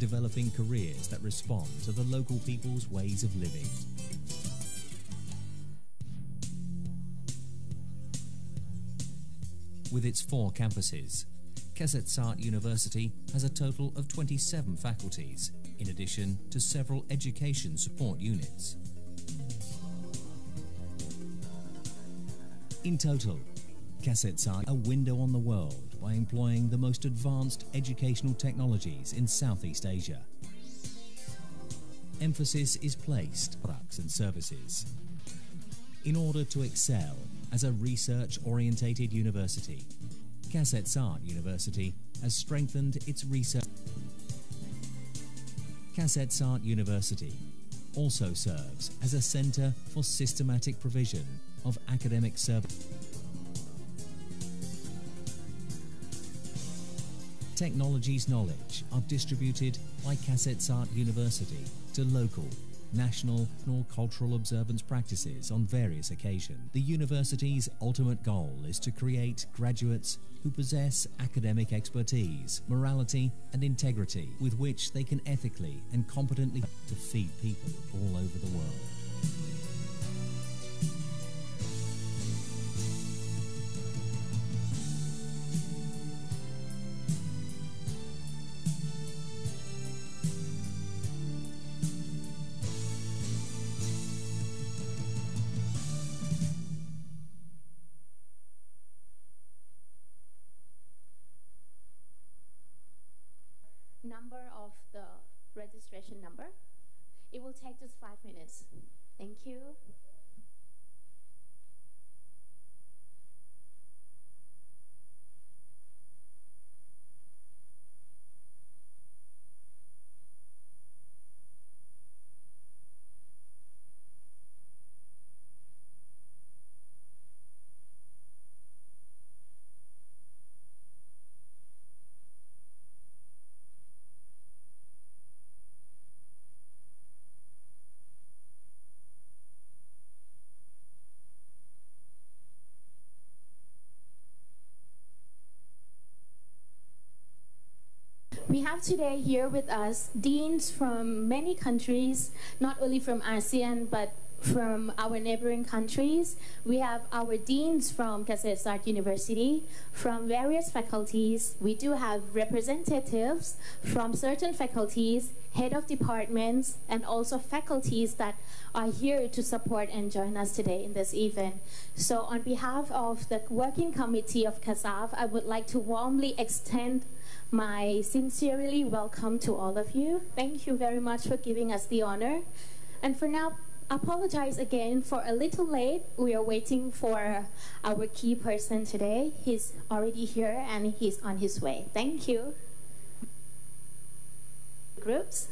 developing careers that respond to the local people's ways of living. With its 4 campuses, Yscharoen Yscharoen University has a total of 27 faculties, in addition to several education support units. In total, Yscharoen Yscharoen a window on the world by employing the most advanced educational technologies in Southeast Asia. Emphasis is placed on products and services. In order to excel as a research-orientated university, Yscharoen Yscharoen University has strengthened its research. Yscharoen Yscharoen University also serves as a centre for systematic provision of academic services. Technologies knowledge are distributed by Yscharoen Yscharoen University to local, national or cultural observance practices on various occasions. The university's ultimate goal is to create graduates who possess academic expertise, morality and integrity with which they can ethically and competently to feed people all over the world. Number of the registration number. It will take just 5 minutes. Thank you. We have today here with us deans from many countries, not only from ASEAN, but from our neighboring countries. We have our deans from Yscharoen Yscharoen University, from various faculties. We do have representatives from certain faculties, head of departments, and also faculties that are here to support and join us today in this event. So on behalf of the Working Committee of CASAF, I would like to warmly extend my sincerely welcome to all of you. Thank you very much for giving us the honor. And for now, apologize again for a little late. We are waiting for our key person today. He's already here and he's on his way. Thank you. Groups.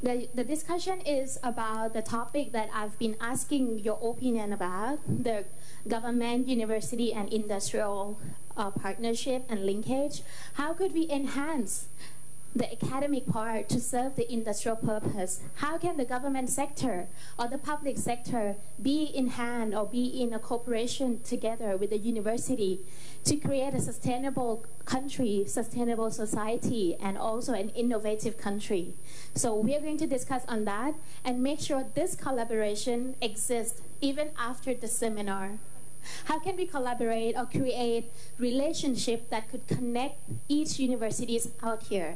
The discussion is about the topic that I've been asking your opinion about, the government, university, and industrial partnership and linkage. How could we enhance the academic part to serve the industrial purpose? How can the government sector or the public sector be in hand or be in a cooperation together with the university to create a sustainable country, sustainable society, and also an innovative country? So we are going to discuss on that and make sure this collaboration exists even after the seminar. How can we collaborate or create relationship that could connect each universities out here?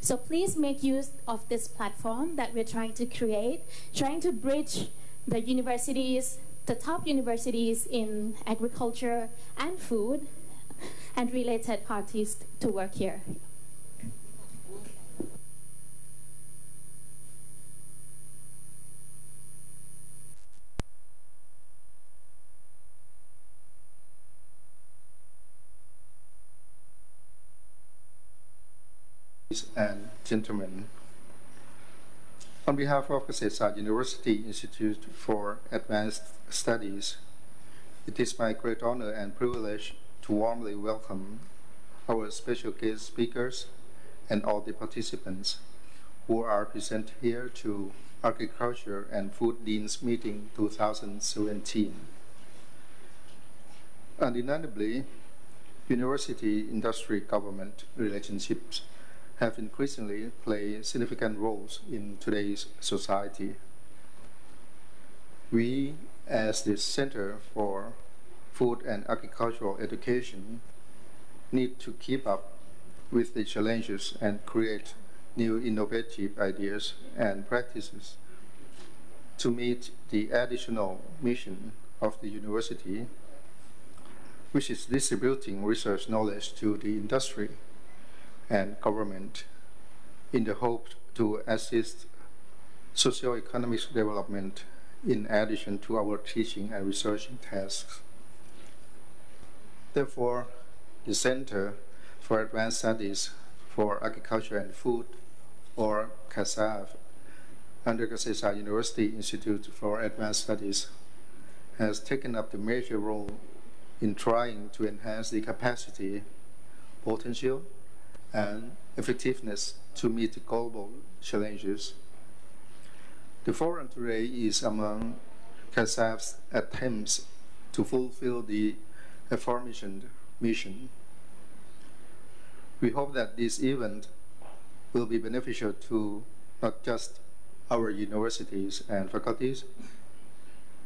So please make use of this platform that we're trying to create, trying to bridge the universities, the top universities in agriculture and food, and related parties to work here. Ladies and gentlemen, on behalf of Yscharoen Yscharoen University Institute for Advanced Studies, it is my great honor and privilege to warmly welcome our special guest speakers and all the participants who are present here to Agriculture and Food Deans Meeting 2017. Undeniably, university-industry government relationships have increasingly played significant roles in today's society. We, as the Center for Food and Agricultural Education, need to keep up with the challenges and create new innovative ideas and practices to meet the additional mission of the university, which is distributing research knowledge to the industry and government in the hope to assist socio-economic development in addition to our teaching and researching tasks. Therefore, the Center for Advanced Studies for Agriculture and Food, or CASAF, under Ksat Sat University Institute for Advanced Studies, has taken up the major role in trying to enhance the capacity, potential, and effectiveness to meet the global challenges. The forum today is among CASAF's attempts to fulfill the aforementioned mission. We hope that this event will be beneficial to not just our universities and faculties,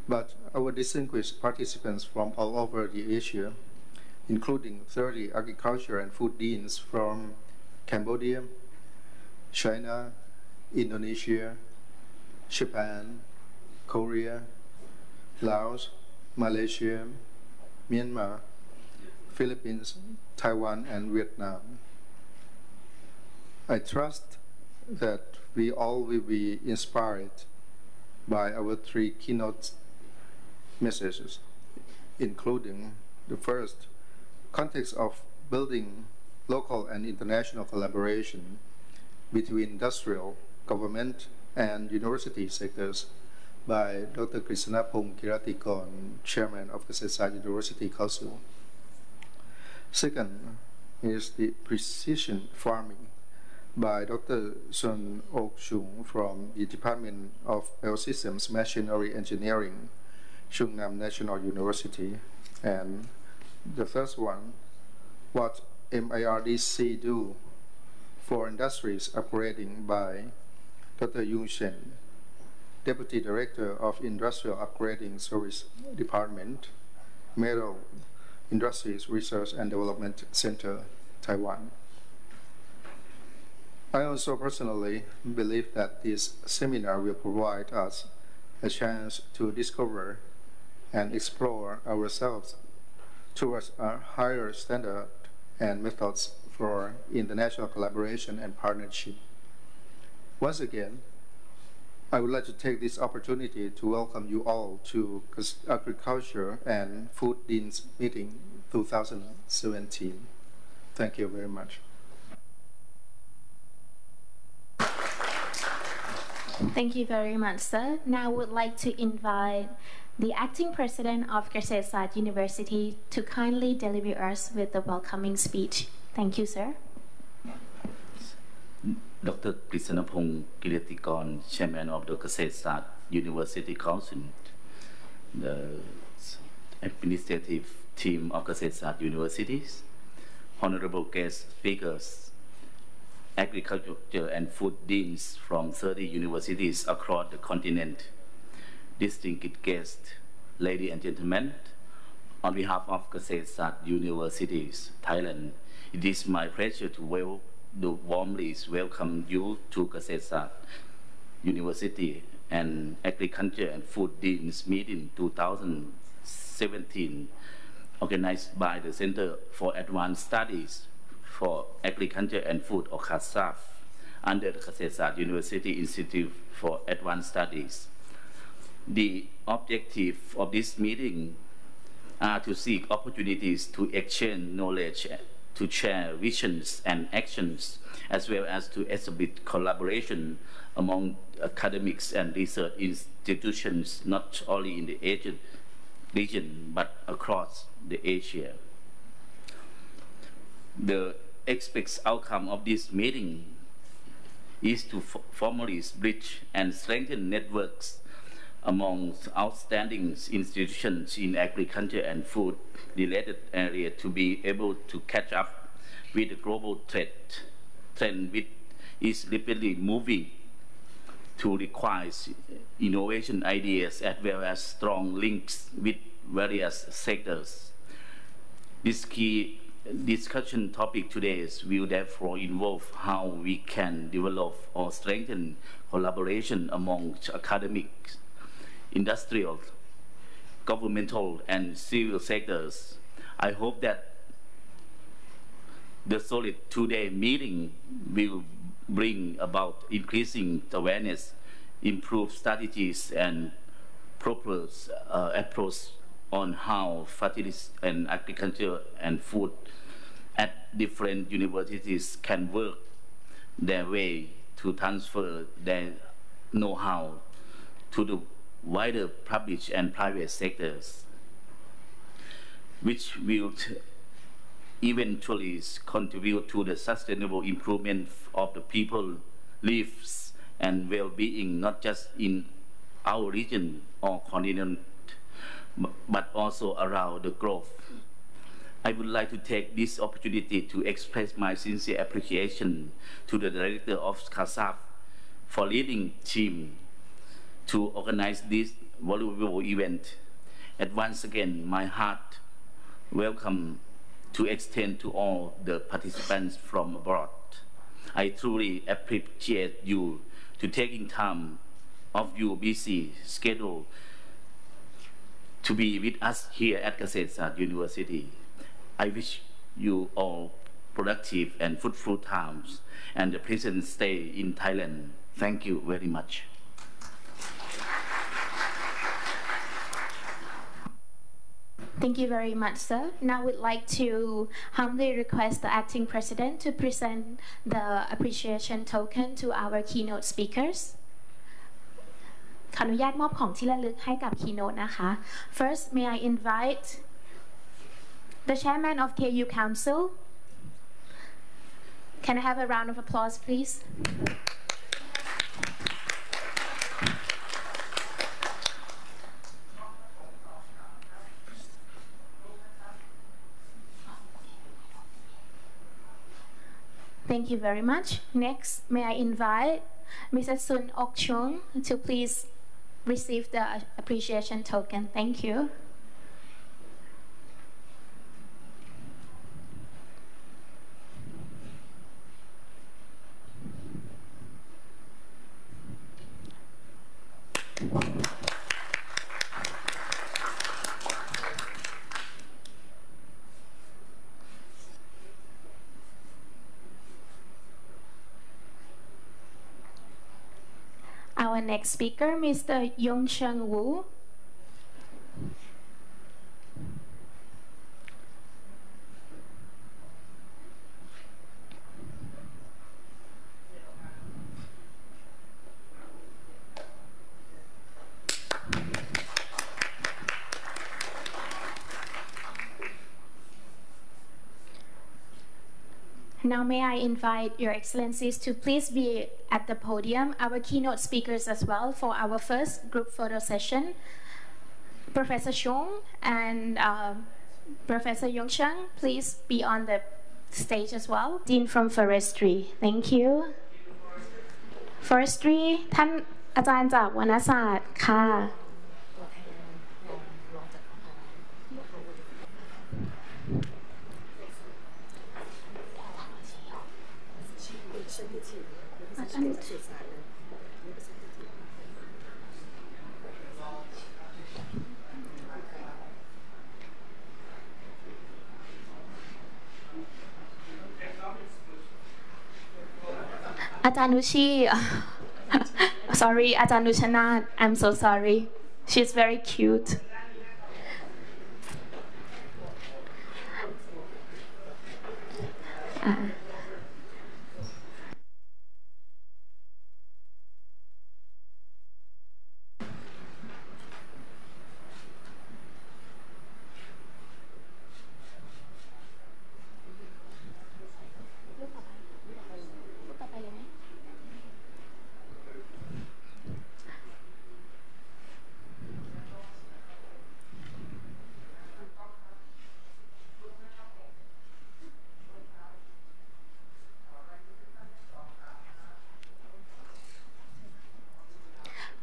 but our distinguished participants from all over the Asia, including 30 agriculture and food deans from Cambodia, China, Indonesia, Japan, Korea, Laos, Malaysia, Myanmar, Philippines, Taiwan, and Vietnam. I trust that we all will be inspired by our three keynote messages, including the first, context of building local and international collaboration between industrial, government, and university sectors by Dr. Krishnapong Kiratikon, Chairman of Ksat Sat University Council. Second is the precision farming by Dr. Sun Ok Chung from the Department of Biosystems Machinery Engineering, Chungnam National University. And the third one, what MIRDC do for industries upgrading by Dr. Yung Shen, Deputy Director of Industrial Upgrading Service Department, Metal Industries Research and Development Center, Taiwan. I also personally believe that this seminar will provide us a chance to discover and explore ourselves towards a higher standard and methods for international collaboration and partnership. Once again, I would like to take this opportunity to welcome you all to Agriculture and Food Deans Meeting 2017. Thank you very much. Thank you very much, sir. Now I would like to invite the Acting President of Ksat Sat University to kindly deliver us with the welcoming speech. Thank you, sir. Dr. Krishnapong Kiratikon, Chairman of the Ksat Sat University Council, the administrative team of Ksat Sat Universities, honorable guest speakers, agriculture and food deans from 30 universities across the continent, distinguished guests, ladies and gentlemen, on behalf of Ksat Sat Universities, Thailand, it is my pleasure to warmly welcome you to Ksat Sat University and Agriculture and Food Deans Meeting 2017, organized by the Center for Advanced Studies for Agriculture and Food, or CASAF, under the Ksat Sat University Institute for Advanced Studies. The objective of this meeting are to seek opportunities to exchange knowledge, to share visions and actions, as well as to establish collaboration among academics and research institutions, not only in the Asian region, but across the Asia. The expected outcome of this meeting is to formally bridge and strengthen networks among outstanding institutions in agriculture and food related area to be able to catch up with the global threat trend which is rapidly moving to require innovation ideas as well as strong links with various sectors. This key discussion topic today will therefore involve how we can develop or strengthen collaboration among academic, industrial, governmental, and civil sectors. I hope that the solid two-day meeting will bring about increasing awareness, improved strategies, and proper approach on how fertility and agriculture and food at different universities can work their way to transfer their know-how to the wider public and private sectors, which will eventually contribute to the sustainable improvement of the people's lives and well-being, not just in our region or continent, but also around the globe. I would like to take this opportunity to express my sincere appreciation to the director of CASAF for leading team to organize this valuable event. And once again, my heart welcome to extend to all the participants from abroad. I truly appreciate you to taking time of your busy schedule to be with us here at เกษตรศาสตร์ University. I wish you all productive and fruitful times and a pleasant stay in Thailand. Thank you very much. Thank you very much, sir. Now we'd like to humbly request the acting president to present the appreciation token to our keynote speakers. ขออนุญาตมอบของที่ระลึกให้กับ keynote นะคะ First, may I invite the chairman of KU Council. Can I have a round of applause, please? Thank you very much. Next, may I invite Mrs. Sun Ok Chung to please receive the appreciation token. Thank you. Our next speaker, Mr. Yong Cheng Wu. Now may I invite Your Excellencies to please be at the podium, our keynote speakers as well for our first group photo session. Professor Chung and Professor Yongcheng, please be on the stage as well. Dean from Forestry, thank you. Forestry ท่านอาจารย์จากวรรณศาสตร์ค่ะ อาจารย์นุชี sorry อาจารย์นุชนาธ I'm so sorry she's very cute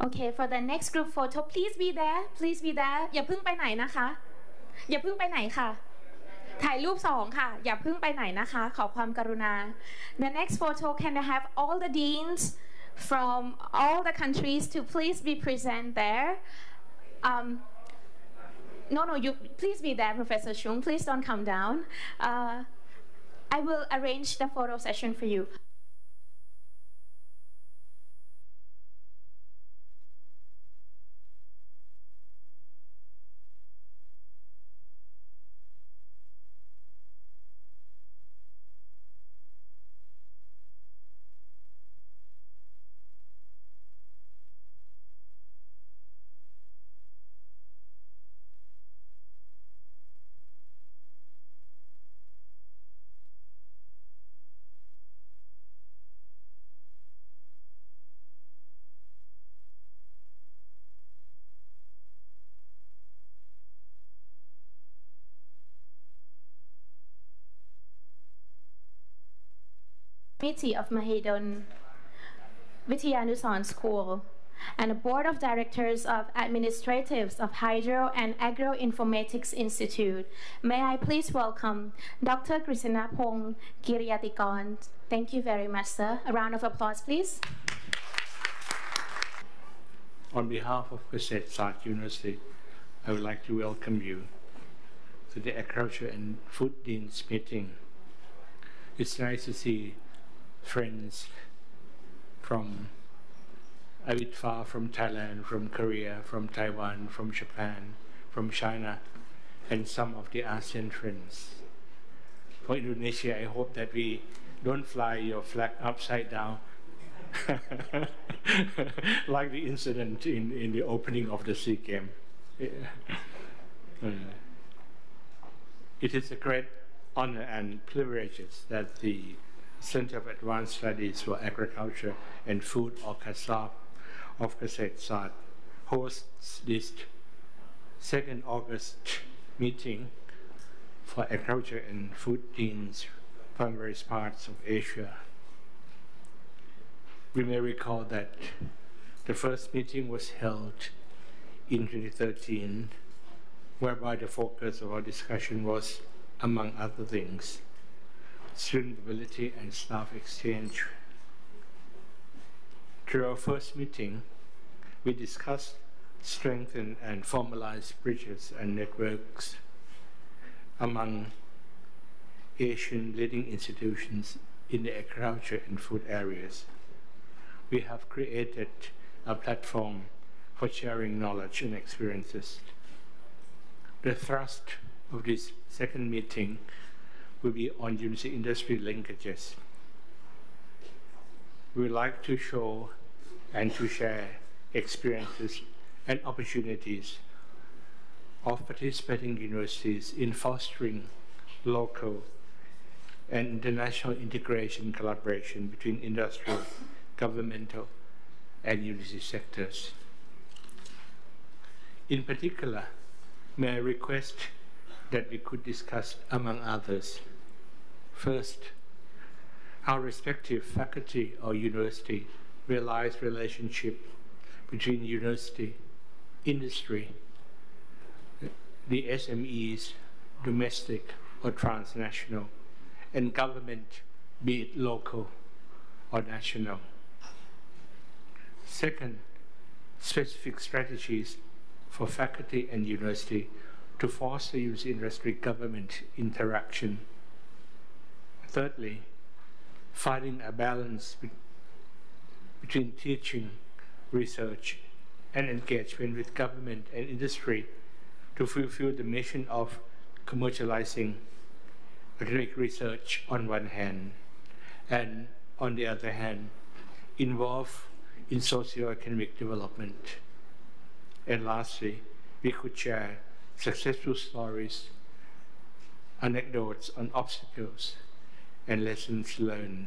Okay, for the next group photo, please be there. Please be there. อย่าเพิ่งไปไหนนะคะ อย่าเพิ่งไปไหนค่ะ ถ่ายรูป2ค่ะ อย่าเพิ่งไปไหนนะคะ ขอความกรุณา The next photo, can I have all the deans from all the countries to please be present there? No, you please be there, Professor Chung. Please don't come down. I will arrange the photo session for you. Committee of Mahidol Vidyanusan School and the Board of Directors of Administratives of Hydro and Agroinformatics Institute. May I please welcome Dr. Krishnapong Kiryatikon. Thank you very much, sir. A round of applause, please. On behalf of Kshet Sart University, I would like to welcome you to the Agriculture and Food Deans meeting. It's nice to see friends from a bit far from Thailand, from Korea, from Taiwan, from Japan, from China, and some of the ASEAN friends. For Indonesia, I hope that we don't fly your flag upside down like the incident in the opening of the SEA Games. It is a great honor and privilege that the Center of Advanced Studies for Agriculture and Food, or CASAF, of Kshet Sart hosts this 2nd August meeting for agriculture and food deans from various parts of Asia. We may recall that the first meeting was held in 2013, whereby the focus of our discussion was, among other things, student mobility and staff exchange. Through our first meeting, we discussed strengthen and formalize bridges and networks among Asian leading institutions in the agriculture and food areas. We have created a platform for sharing knowledge and experiences. The thrust of this second meeting will be on university industry linkages. We would like to show and to share experiences and opportunities of participating universities in fostering local and international integration collaboration between industrial, governmental, and university sectors. In particular, may I request that we could discuss, among others, first, how respective faculty or university realize relationship between university, industry, the SMEs, domestic or transnational, and government, be it local or national. Second, specific strategies for faculty and university to foster university government interaction. Thirdly, finding a balance between teaching, research, and engagement with government and industry to fulfill the mission of commercializing academic research on one hand, and on the other hand, involve in socio-economic development. And lastly, we could share successful stories, anecdotes on obstacles, and lessons learned.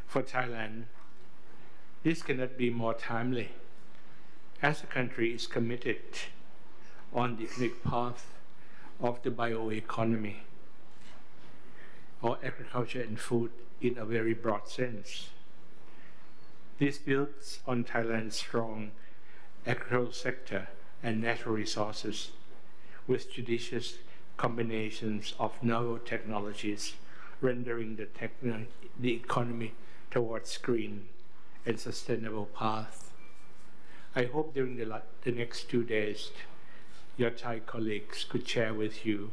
For Thailand, this cannot be more timely, as the country is committed on the economic path of the bioeconomy, or agriculture and food in a very broad sense. This builds on Thailand's strong agricultural sector and natural resources with judicious combinations of novel technologies, rendering the economy towards green and sustainable path. I hope during the next 2 days, your Thai colleagues could share with you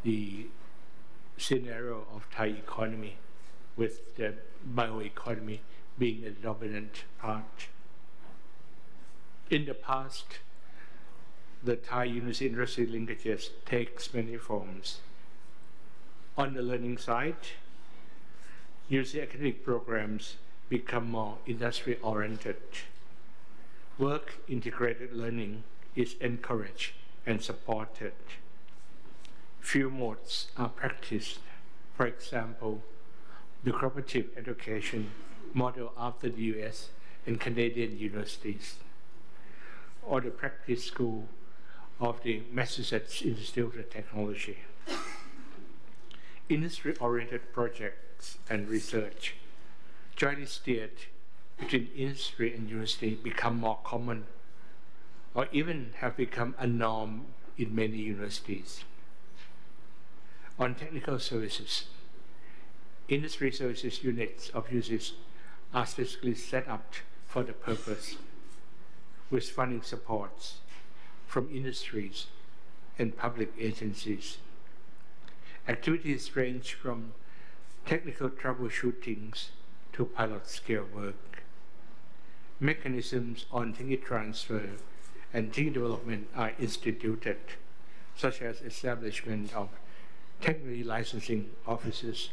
the scenario of Thai economy, with the bioeconomy being a dominant part. In the past, the Thai university linkages takes many forms. On the learning side, university academic programs become more industry-oriented. Work-integrated learning is encouraged and supported. Few modes are practiced. For example, the cooperative education model after the US and Canadian universities, or the practice school of the Massachusetts Institute of Technology. Industry-oriented projects and research, jointly steered between industry and university, become more common, or even have become a norm in many universities. On technical services, industry services units of universities are specifically set up for the purpose, with funding supports from industries and public agencies. Activities range from technical troubleshootings to pilot-scale work. Mechanisms on technical transfer and technical development are instituted, such as establishment of technology licensing offices,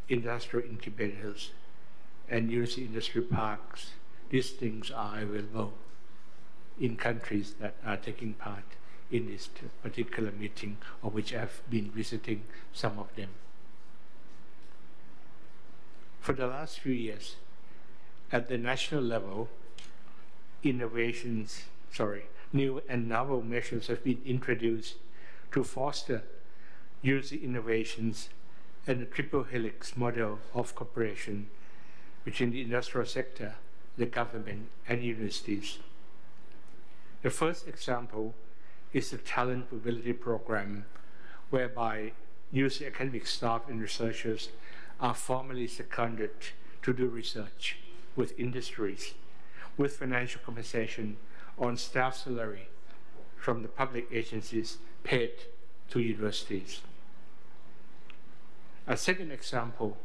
industrial incubators, and university industry parks. These things are available in countries that are taking part in this particular meeting, of which I've been visiting some of them. For the last few years, at the national level, new and novel measures have been introduced to foster university innovations and a triple helix model of cooperation between the industrial sector, the government, and universities. The first example is the Talent Mobility Program, whereby university academic staff and researchers are formally seconded to do research with industries, with financial compensation on staff salary from the public agencies paid to universities. A second example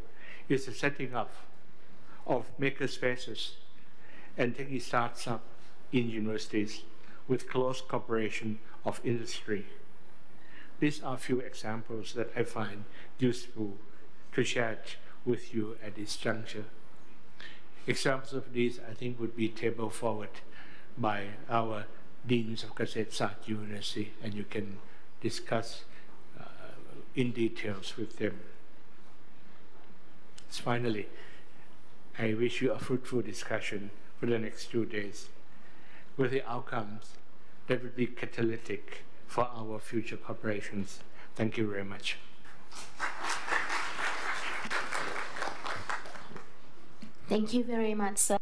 is the setting up of makerspaces and technical startups in universities with close cooperation of industry. These are a few examples that I find useful to share with you at this juncture. Examples of these, I think, would be tabled forward by our deans of Kshet Sat University, and you can discuss in details with them. Finally, I wish you a fruitful discussion for the next 2 days, with the outcomes that will be catalytic for our future cooperations. Thank you very much. Thank you very much, sir.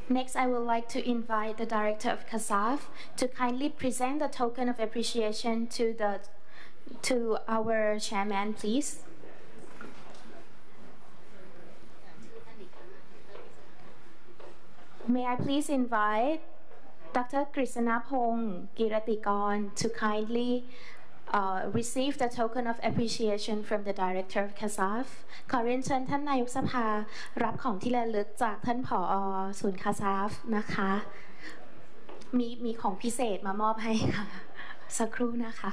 Next, I would like to invite the Director of CASAF to kindly present the token of appreciation to our chairman, please. May I please invite Dr. Krishnapong Kiratikon to kindly receive the token of appreciation from the Director of CASAF ขอเรียนเชิญท่านนายกสภารับของที่ระลึกจากท่านผอ.ศูนย์ CASAF นะคะมีของพิเศษมามอบให้ค่ะสักครู่นะคะ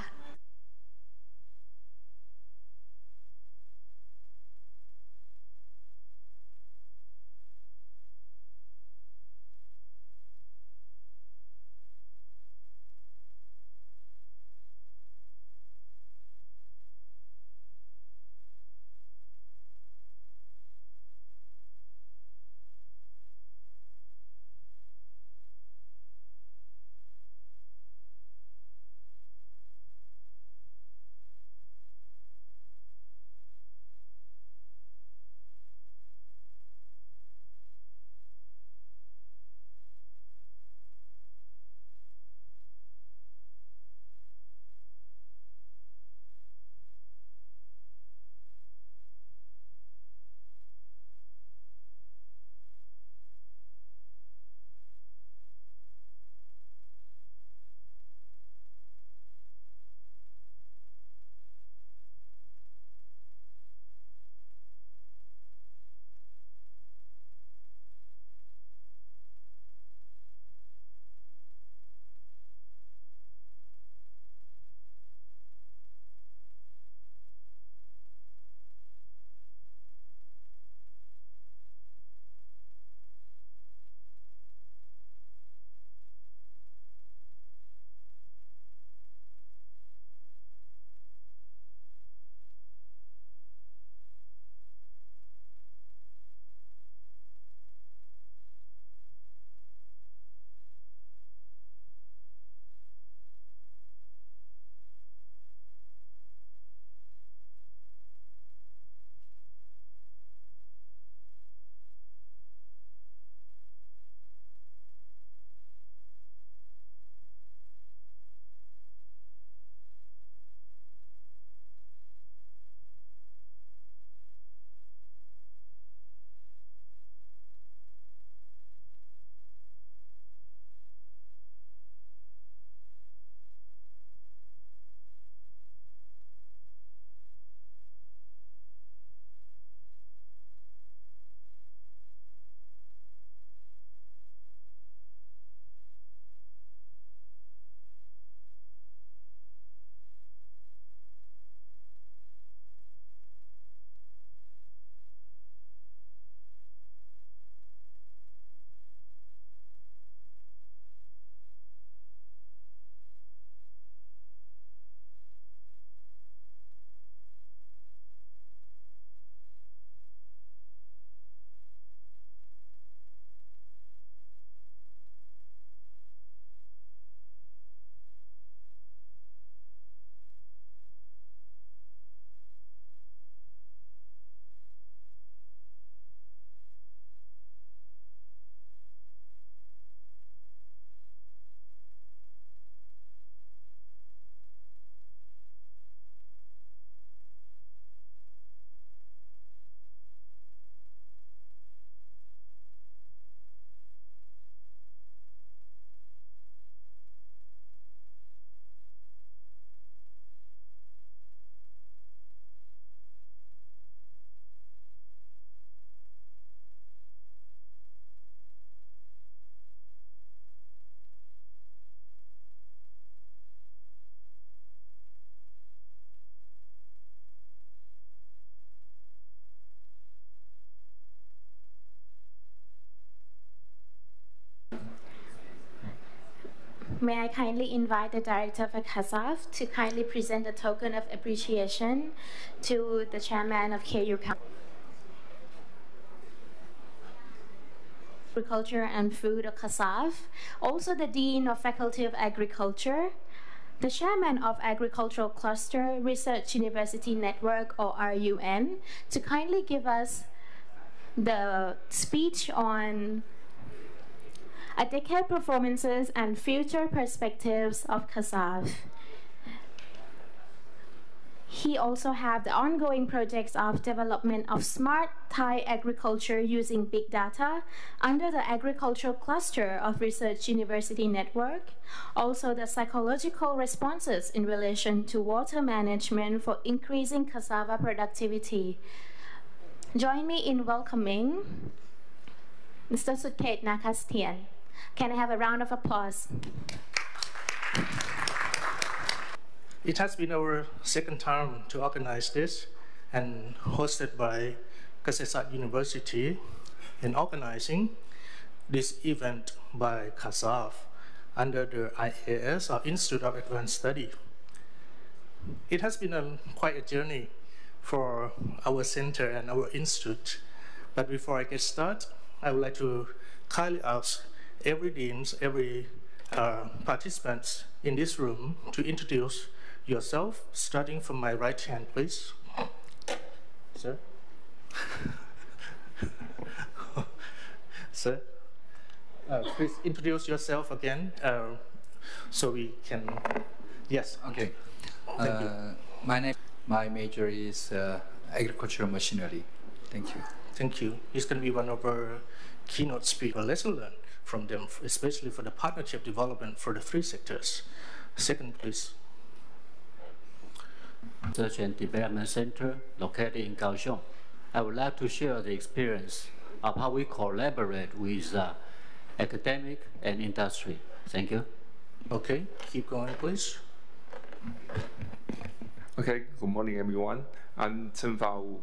May I kindly invite the Director of CASAF to kindly present a token of appreciation to the Chairman of KU Agriculture and Food of CASAF, also the Dean of Faculty of Agriculture, the Chairman of Agricultural Cluster Research University Network or RUN, to kindly give us the speech on a decade performances and future perspectives of CASAF. He also have the ongoing projects of development of smart Thai agriculture using big data under the agricultural cluster of Research University Network. Also the psychological responses in relation to water management for increasing cassava productivity. Join me in welcoming Mr. Sutket Nakastian. Can I have a round of applause? It has been our second time to organize this and hosted by Ksat Sat University in organizing this event by CASAF under the IAS, or Institute of Advanced Study. It has been quite a journey for our center and our institute. But before I get started, I would like to kindly ask every deans, every participants in this room to introduce yourself, starting from my right hand, please. Sir? Sir? Please introduce yourself again so we can, yes. Okay. Thank you. My major is agricultural machinery. Thank you. Thank you. He's going to be one of our keynote speakers. Let's learn from them, especially for the partnership development for the three sectors. Second, please. Research and Development Center located in Kaohsiung. I would like to share the experience of how we collaborate with academic and industry. Thank you. Okay, keep going, please. Okay, good morning, everyone. I'm Chen Fao,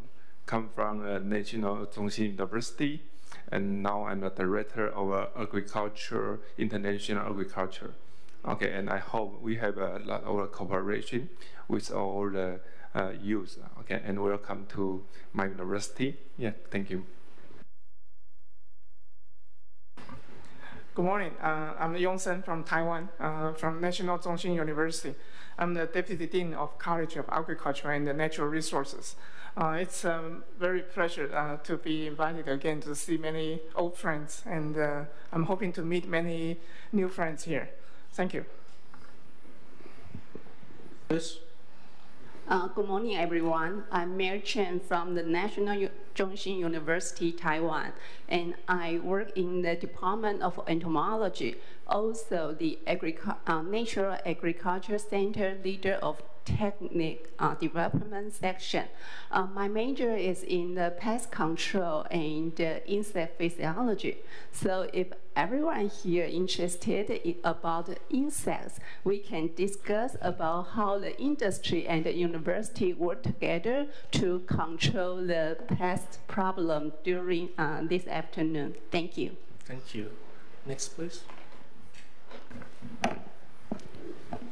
come from National Zhongxin University, and now I'm the director of Agriculture, International Agriculture. Okay, and I hope we have a lot of cooperation with all the youth. Okay, and welcome to my university. Yeah, thank you. Good morning. I'm Yongsen from Taiwan, from National Zhongxin University. I'm the Deputy Dean of College of Agriculture and Natural Resources. It's a very pleasure to be invited again to see many old friends, and I'm hoping to meet many new friends here. Thank you. Please. Good morning, everyone. I'm Mary Chen from the National Zhongxin University, Taiwan, and I work in the Department of Entomology, also the Natural Agriculture Center leader of Technique Development Section. My major is in the pest control and insect physiology. So if everyone here interested about insects, we can discuss about how the industry and the university work together to control the pest problem during this afternoon. Thank you. Thank you. Next, please.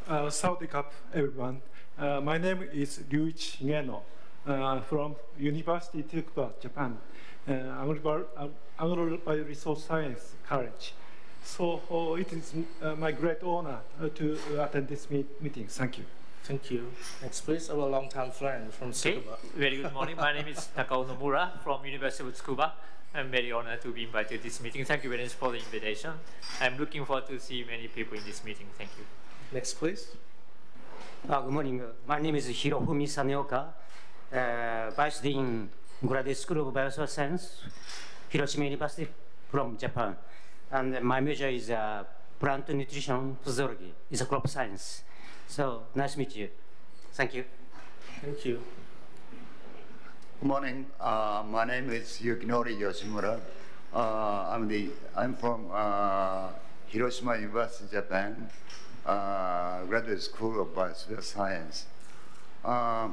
Sawadee krap, everyone. My name is Ryuichi Ngeno from University Tsukuba, Japan, Agricultural Resource Science College. So it is my great honor to attend this meeting. Thank you. Thank you. Next, please, our long-time friend from Tsukuba. Very good morning. My name is Takao Nomura from University of Tsukuba. I'm very honored to be invited to this meeting. Thank you very much for the invitation. I'm looking forward to see many people in this meeting. Thank you. Next, please. Good morning. My name is Hirofumi Saneoka, Vice Dean, Graduate School of Biosocial Science, Hiroshima University from Japan. And my major is plant nutrition physiology, is a crop science. So nice to meet you. Thank you. Thank you. Good morning. My name is Yukinori Yoshimura. I'm from Hiroshima University, Japan. Graduate School of Biosocial Science. I'd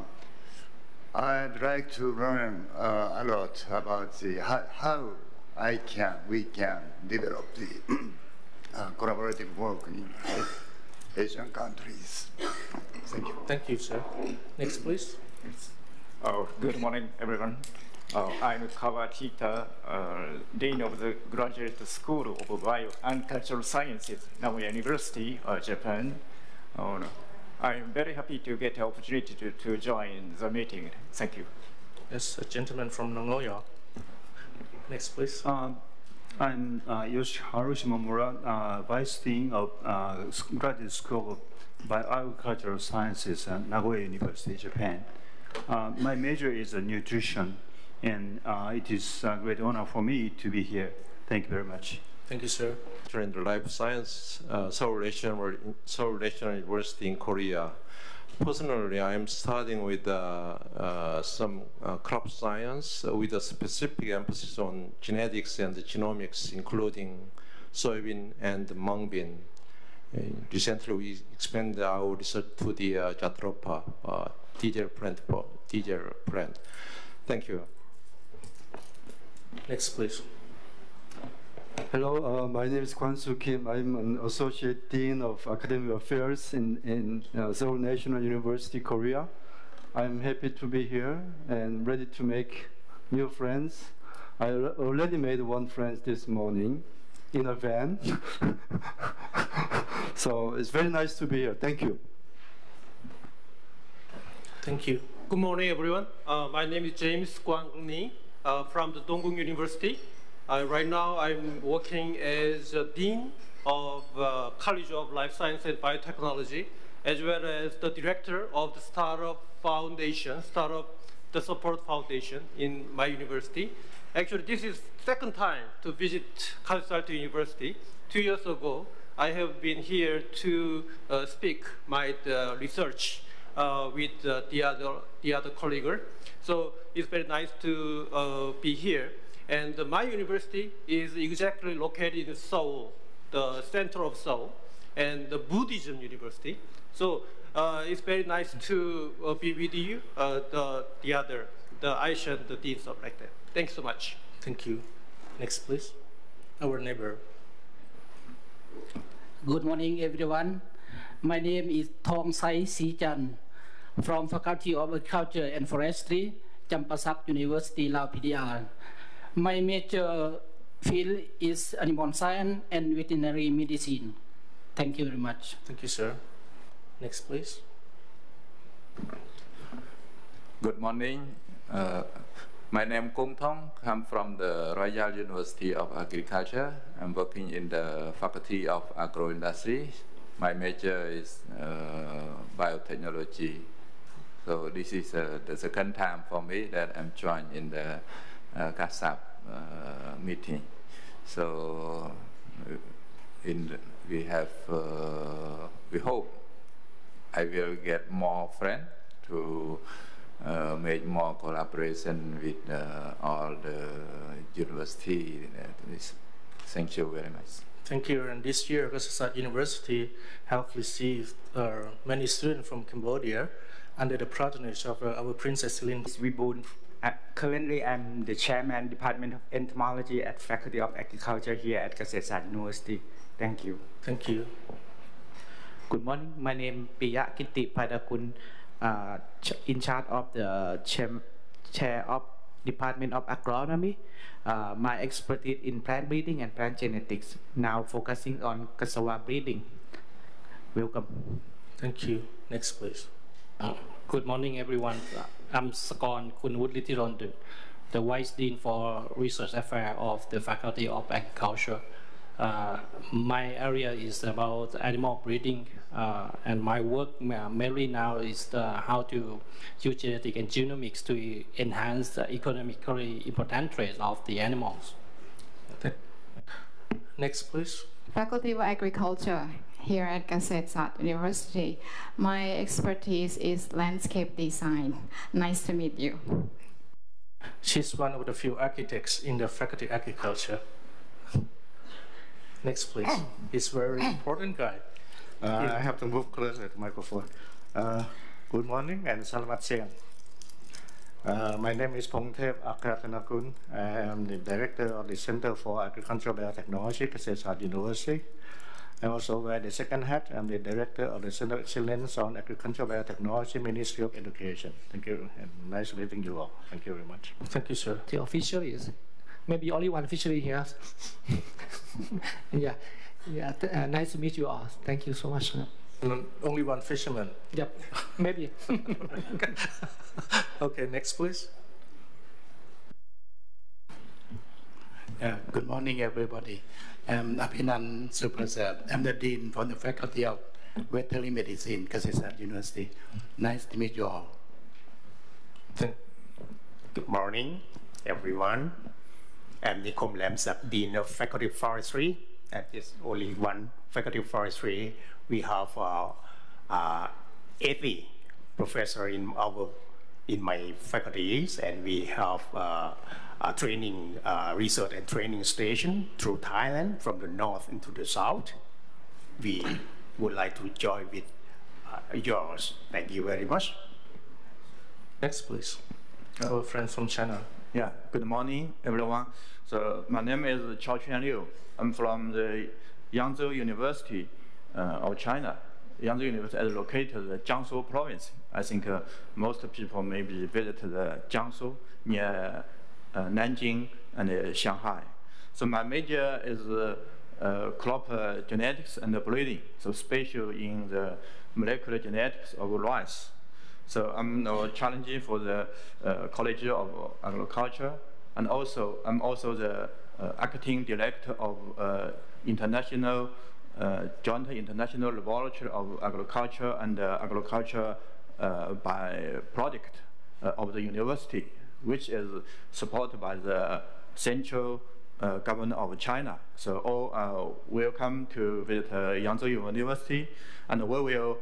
like to learn a lot about how we can develop the collaborative work in Asian countries. Thank you. Thank you, sir. Next, please. Good morning, everyone. I'm Kawakita, Dean of the Graduate School of Bio and Cultural Sciences, Nagoya University, Japan. I'm very happy to get the opportunity to join the meeting. Thank you. Yes, a gentleman from Nagoya. Next, please. I'm Yoshiharu Shimomura, Vice Dean of Graduate School of Bioagricultural Sciences at Nagoya University, Japan. My major is nutrition, and it is a great honor for me to be here. Thank you very much. Thank you, sir. In the life science, Seoul National University in Korea. Personally, I am studying with some crop science with a specific emphasis on genetics and genomics, including soybean and mung bean. Recently, we expanded our research to the Jatropha diesel plant. Thank you. Next, please. Hello, my name is Kwon-Soo Kim. I'm an Associate Dean of Academic Affairs in Seoul National University, Korea. I'm happy to be here and ready to make new friends. I already made one friend this morning in a van. So it's very nice to be here. Thank you. Thank you. Good morning, everyone. My name is James Kwang-ni from the Dongguk University. Right now, I'm working as a Dean of College of Life Science and Biotechnology, as well as the Director of the Startup Support Foundation in my university. Actually, this is second time to visit Kasetsart University. 2 years ago, I have been here to speak my research with the other colleague. So it's very nice to be here. And my university is exactly located in Seoul, the center of Seoul, and the Buddhism University. So it's very nice to be with you, the Aisha, the Dean, stuff like that. Thanks so much. Thank you. Next, please. Our neighbor. Good morning, everyone. My name is Thong Sai Sichan from Faculty of Agriculture and Forestry, Champasak University, Lao PDR. My major field is animal science and veterinary medicine. Thank you very much. Thank you, sir. Next, please. Good morning. My name is Kung Thong. I'm from the Royal University of Agriculture. I'm working in the Faculty of Agroindustry. My major is biotechnology. So this is the second time for me that I'm joined in the CASAP meeting. So we hope I will get more friends to make more collaboration with all the university. Thank you very much. Thank you. And this year, Kasetsart University have received many students from Cambodia under the patronage of our Princess Lin. Currently, I'm the chairman, Department of Entomology at Faculty of Agriculture here at Kasetsart University. Thank you. Thank you. Good morning. My name is Piya Kitti Padakun, in charge of the chair of Department of Agronomy. My expertise in plant breeding and plant genetics, now focusing on cassava breeding. Welcome. Thank you. Next, please. Good morning, everyone. I'm Sakon Kunwudlitirondu, the Vice Dean for Research Affairs of the Faculty of Agriculture. My area is about animal breeding, and my work mainly now is how to use genetic and genomics to enhance the economically important traits of the animals. Next, please. Faculty of Agriculture here at Kasetsart University. My expertise is landscape design. Nice to meet you. She's one of the few architects in the Faculty of Agriculture. Next, please. He's a very important guy. I have to move closer to the microphone. Good morning and Salamat Siang. My name is Pongthep Akratanakun. I am the director of the Center for Agricultural Biotechnology, Kasetsart University. I also wear the second hat. I'm the director of the Center of Excellence on Agricultural Biotechnology, Ministry of Education. Thank you, and nice meeting you all. Thank you very much. Thank you, sir. The official is maybe only one officially here. Yeah, nice to meet you all. Thank you so much. Only one fisherman. Yep, maybe. Okay, next, please. Good morning, everybody. I'm Abhinan Suprasad. I'm the Dean for the Faculty of Veterinary Medicine, Ksat Sat University. Nice to meet you all. Good morning, everyone. I'm Nikom Lamsak, Dean of Faculty of Forestry. And it's only one Faculty of Forestry. We have 80 professors in my faculties, and we have a training, research and training station through Thailand from the north into the south. We would like to join with yours. Thank you very much. Next, please. Our friend from China. Yeah, good morning, everyone. So my name is Chao Quan Liu. I'm from the Yangzhou University of China. Yangzhou University is located in the Jiangsu province. I think most people maybe visited Jiangsu near Nanjing and Shanghai. So my major is crop genetics and breeding, so special in the molecular genetics of rice. So I'm challenging for the College of Agriculture, and also I'm also the acting director of international joint international laboratory of agriculture and agriculture by project of the university, which is supported by the central government of China. So all are welcome to visit Yangzhou University, and we will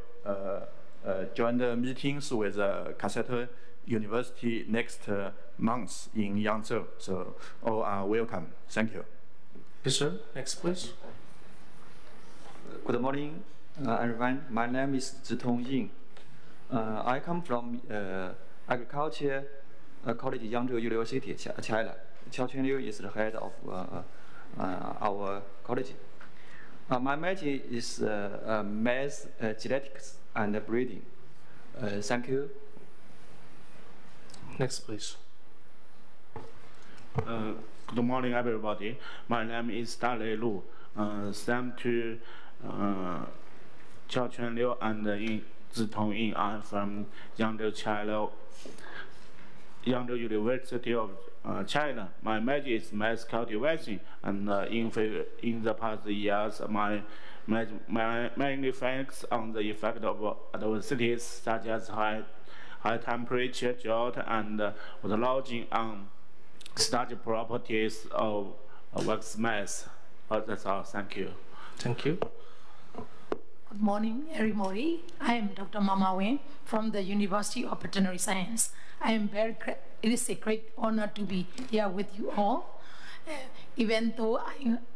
join the meetings with Ksat Sat University next month in Yangzhou. So all are welcome. Thank you. Yes, sir. Next, please. Good morning, everyone. My name is Zitong Ying. I come from Agriculture College, Yangzhou University, China. Chao Quan Liu is the head of our college. My major is math, genetics, and breeding. Thank you. Next, please. Good morning, everybody. My name is Stanley Lu. Thank to Chao Quan Liu and Zitong Ying. I'm from Yangzhou, China. Yangzhou University of China. My major is mass cultivation, and in the past years, my mainly focus on the effect of adversities such as high temperature, drought, and waterlogging on study properties of wax mass. That's all. Thank you. Thank you. Good morning, everybody. I am Dr. Mama Wen from the University of Veterinary Science. I am it is a great honor to be here with you all. Even though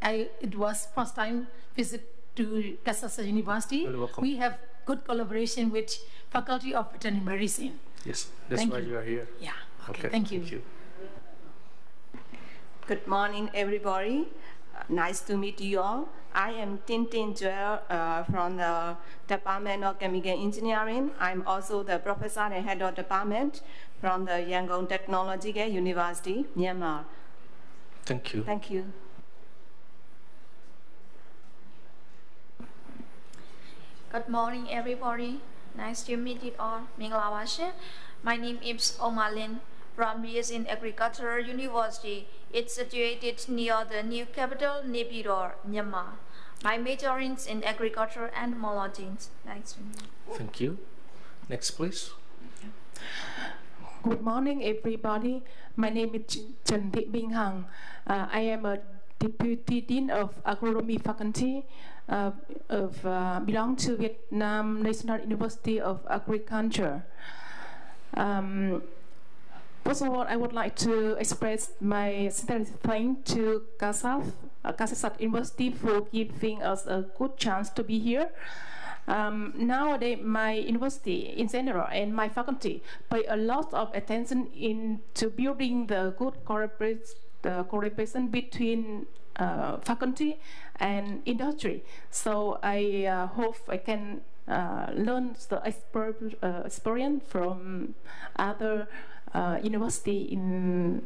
it was first time visit to Ksat Sat University, we have good collaboration with Faculty of Veterinary Medicine. Yes, that's why you are here. Yeah. Okay. Thank you. Thank you. Good morning, everybody. Nice to meet you all. I am Tintin Joel from the Department of Chemical Engineering. I'm also the professor and head of department from the Yangon Technological University, Myanmar. Thank you. Thank you. Good morning, everybody. Nice to meet you all. Minglawashe. My name is Omalin from BS in Agriculture University. It's situated near the new capital, Naypyidaw, Myanmar. My major is in agriculture and entomology. Nice to meet you. Thank you. Next, please. Good morning, everybody. My name is Chen Thị Binh Hằng. I am a Deputy Dean of Agronomy Faculty belong to Vietnam National University of Agriculture. First of all, I would like to express my sincere thanks to Ksat Sat University for giving us a good chance to be here. Nowadays, my university in general and my faculty pay a lot of attention into building the good collaboration between faculty and industry. So I hope I can learn the experience from other university in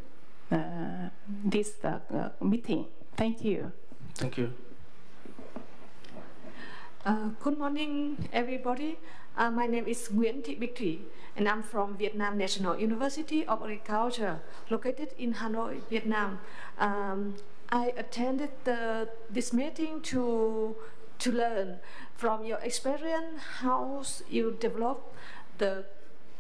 this meeting. Thank you. Thank you. Good morning, everybody. My name is Nguyễn Thị Bích Thủy, and I'm from Vietnam National University of Agriculture, located in Hanoi, Vietnam. I attended this meeting to learn from your experience how you develop the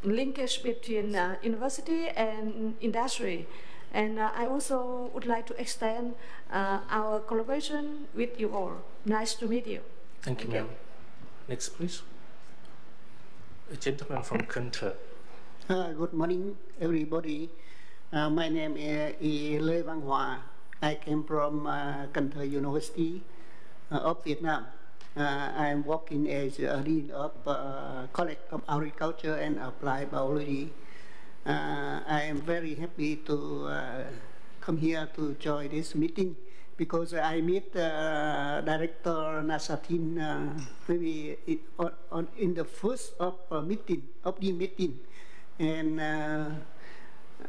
linkage between university and industry. And I also would like to extend our collaboration with you all. Nice to meet you. Thank you, ma'am. Next, please. A gentleman from Kunta. Good morning, everybody. My name is Lê Văn Hòa. I came from Cần University of Vietnam. I'm working as a Dean of College of Agriculture and Applied Biology. I am very happy to come here to join this meeting because I met Director Nasatin maybe in the first of the meeting, and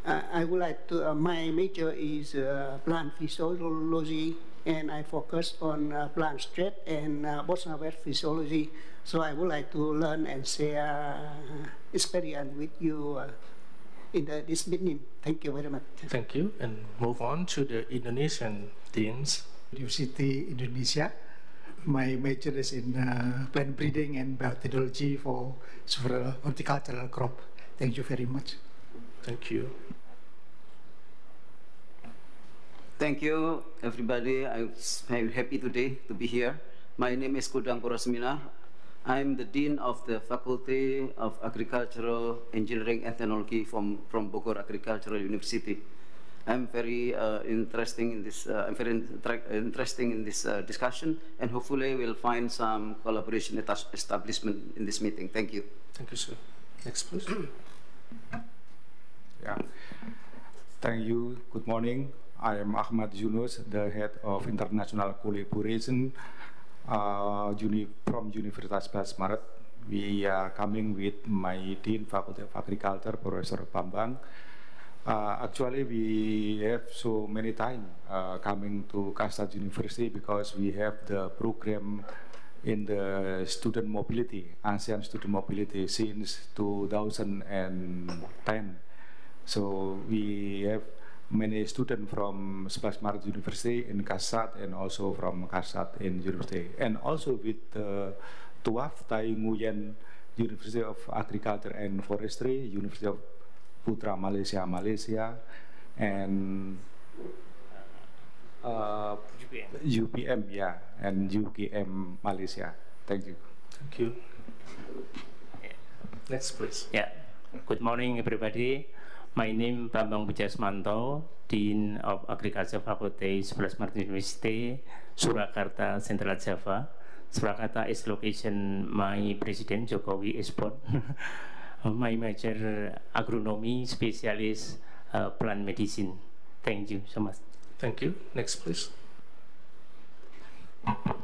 I would like to. My major is plant physiology, and I focus on plant stress and bottom-wet physiology. So I would like to learn and share experience with you in this meeting. Thank you very much. Thank you. And move on to the Indonesian deans. University Indonesia. My major is in plant breeding and biotechnology for several horticultural crop. Thank you very much. Thank you. Thank you, everybody. I'm very happy today to be here. My name is Kudang Porosmina. I'm the Dean of the Faculty of Agricultural Engineering and Technology from Bogor Agricultural University. I'm very interested in this. Interesting in this discussion, and hopefully we'll find some collaboration establishment in this meeting. Thank you. Thank you, sir. Next, please. Yeah. Thank you. Good morning. I am Ahmad Yunus, the head of international collaboration from Universitas Basmaret. We are coming with my Dean Faculty of Agriculture, Professor Bambang. Actually, we have so many time coming to Kasat University because we have the program in the student mobility, ASEAN student mobility since 2010. So we have many students from Basmaret University in Kasat and also from Kasat in University. And also with TUAF, Tai Nguyen University of Agriculture and Forestry, University of Putra Malaysia, and UPM, yeah, and UKM Malaysia. Thank you. Thank you. Next, please. Yeah. Good morning, everybody. My name is Bambang Bujasmanto, Dean of Agriculture Faculty, Basmaret University, Surakarta, Central Java. Surakarta is location my President Jokowi Export. My major agronomy, specialist plant medicine. Thank you so much. Thank you. Next, please.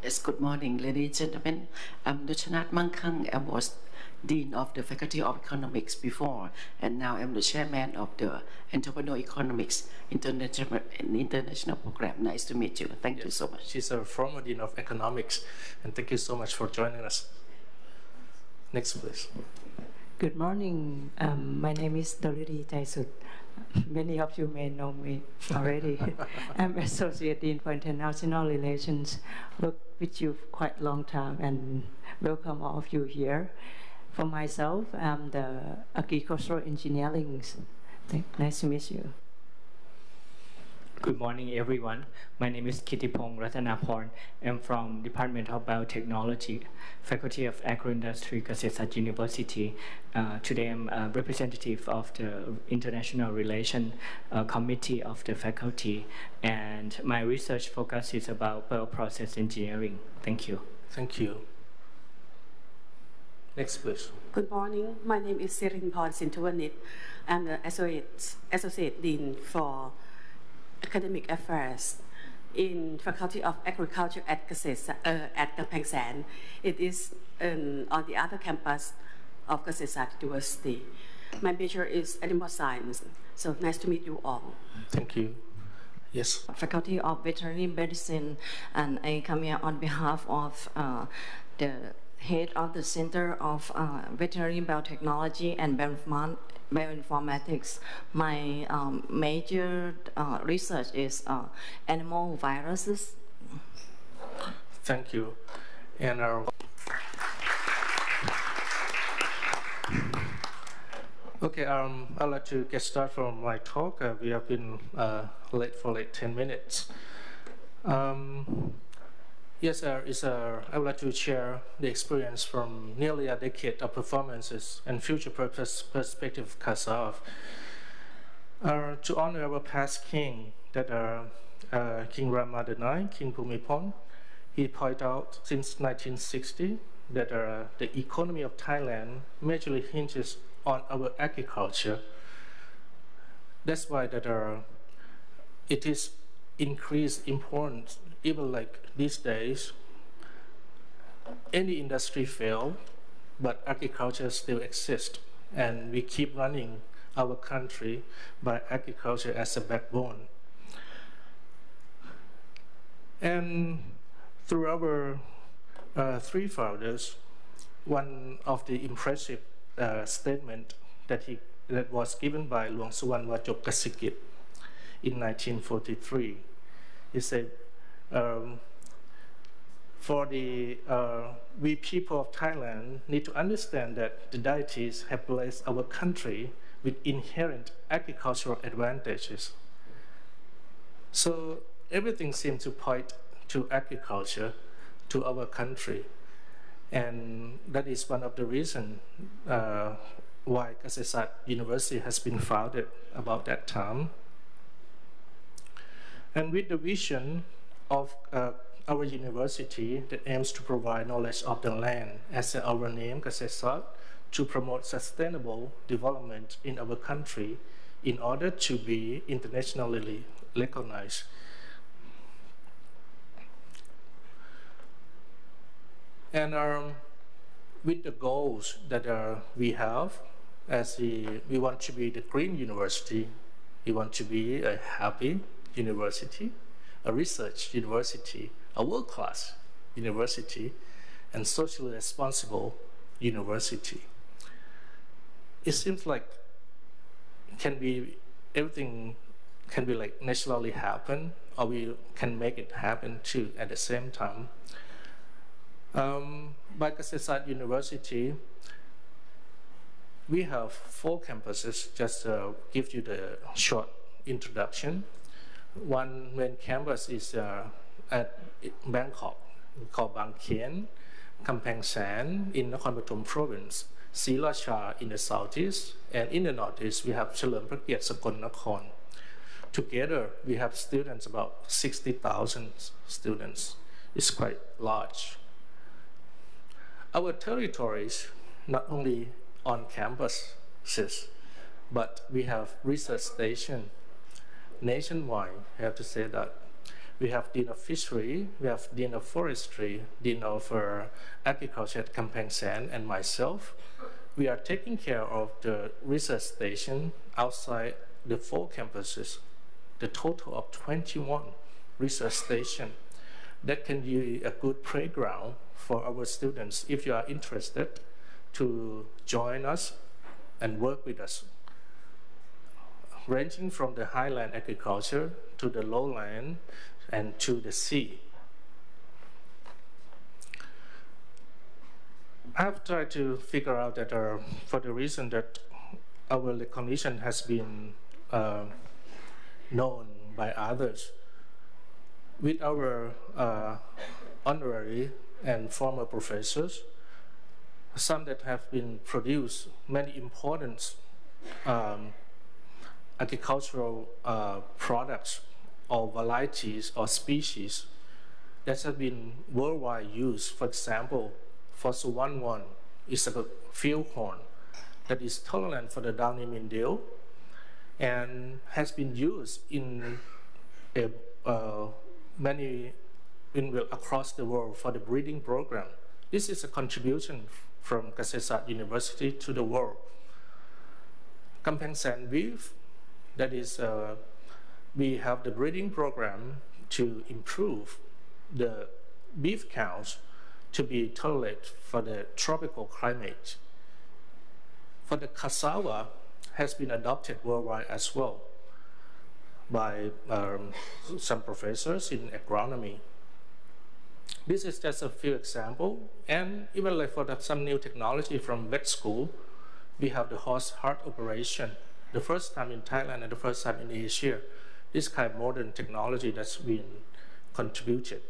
Yes, good morning, ladies and gentlemen. I'm Duchanat Mangkang. I was Dean of the Faculty of Economics before, and now I'm the Chairman of the Entrepreneur Economics International Program. Nice to meet you. Thank you so much. She's a former Dean of Economics, and thank you so much for joining us. Next, please. Good morning. My name is Doliri Taisut. Many of you may know me already. I'm Associate Dean for International Relations. Worked with you for quite a long time, and welcome all of you here. For myself, I'm the Agricultural Engineering. Nice to meet you. Good morning, everyone. My name is Kittipong Ratanaporn. I'm from Department of Biotechnology, Faculty of Agro-Industry, Kasetsat University. Today, I'm a representative of the International Relations Committee of the faculty, and my research focus is about bioprocess engineering. Thank you. Thank you. Next, please. Good morning. My name is Sirinporn Sintuwanit. I'm the Associate Dean for Academic Affairs in Faculty of Agriculture at Kampeng San. It is on the other campus of Kasetsat University. My major is animal science. So nice to meet you all. Thank you. Yes. Faculty of Veterinary Medicine, and I come here on behalf of the head of the Center of Veterinary Biotechnology and Bioinformatics. My major research is animal viruses. Thank you. And okay, I'd like to get started from my talk. We have been late for like 10 minutes. Yes, I would like to share the experience from nearly a decade of performances and future perspective of KASAF. To honor our past king, that King Rama IX, King Bhumibol, he pointed out since 1960 that the economy of Thailand majorly hinges on our agriculture. That's why that it is increased importance. Even like these days, any industry fail, but agriculture still exists, and we keep running our country by agriculture as a backbone. And through our three founders, one of the impressive statement that was given by Luang Suwan Wajok Kasikit in 1943, he said, we people of Thailand need to understand that the deities have blessed our country with inherent agricultural advantages. So everything seems to point to agriculture, to our country. And that is one of the reasons why Kasetsat University has been founded about that time. And with the vision of our university that aims to provide knowledge of the land, as our name, Kasetsat, to promote sustainable development in our country in order to be internationally recognized. And with the goals that we have, as we want to be the green university, we want to be a happy university, a research university, a world-class university, and socially responsible university. It seems like everything can be like naturally happen, or we can make it happen too at the same time. By Kasetsat University, we have 4 campuses. Just to give you the short introduction. One main campus is at Bangkok, called Bang Khien, Kamphaeng San in Nakhon Pathom province, Srilacha in the southeast, and in the northeast we have Chalerm Prakiat Sakon Nakhon. Together we have students, about 60,000 students. It's quite large. Our territories, not only on campuses, but we have research stations nationwide. I have to say that. We have Dean of Fishery, we have Dean of Forestry, Dean of Agriculture at Kamphaeng San, and myself. We are taking care of the research station outside the 4 campuses, the total of 21 research stations. That can be a good playground for our students if you are interested to join us and work with us, ranging from the highland agriculture to the lowland and to the sea. I have tried to figure out that for the reason that our recognition has been known by others, with our honorary and former professors, some that have been produced many important agricultural products or varieties or species that have been worldwide used. For example, fossil 1-1 is a field corn that is tolerant for the downy mildew and has been used in across the world for the breeding program. This is a contribution from Kasetsat University to the world. Kamphaeng San beef, that is, we have the breeding program to improve the beef cows to be tolerant for the tropical climate. For the cassava has been adopted worldwide as well by some professors in agronomy. This is just a few examples, and even like for some new technology from vet school, we have the horse heart operation, the first time in Thailand and the first time in Asia. This kind of modern technology that's been contributed.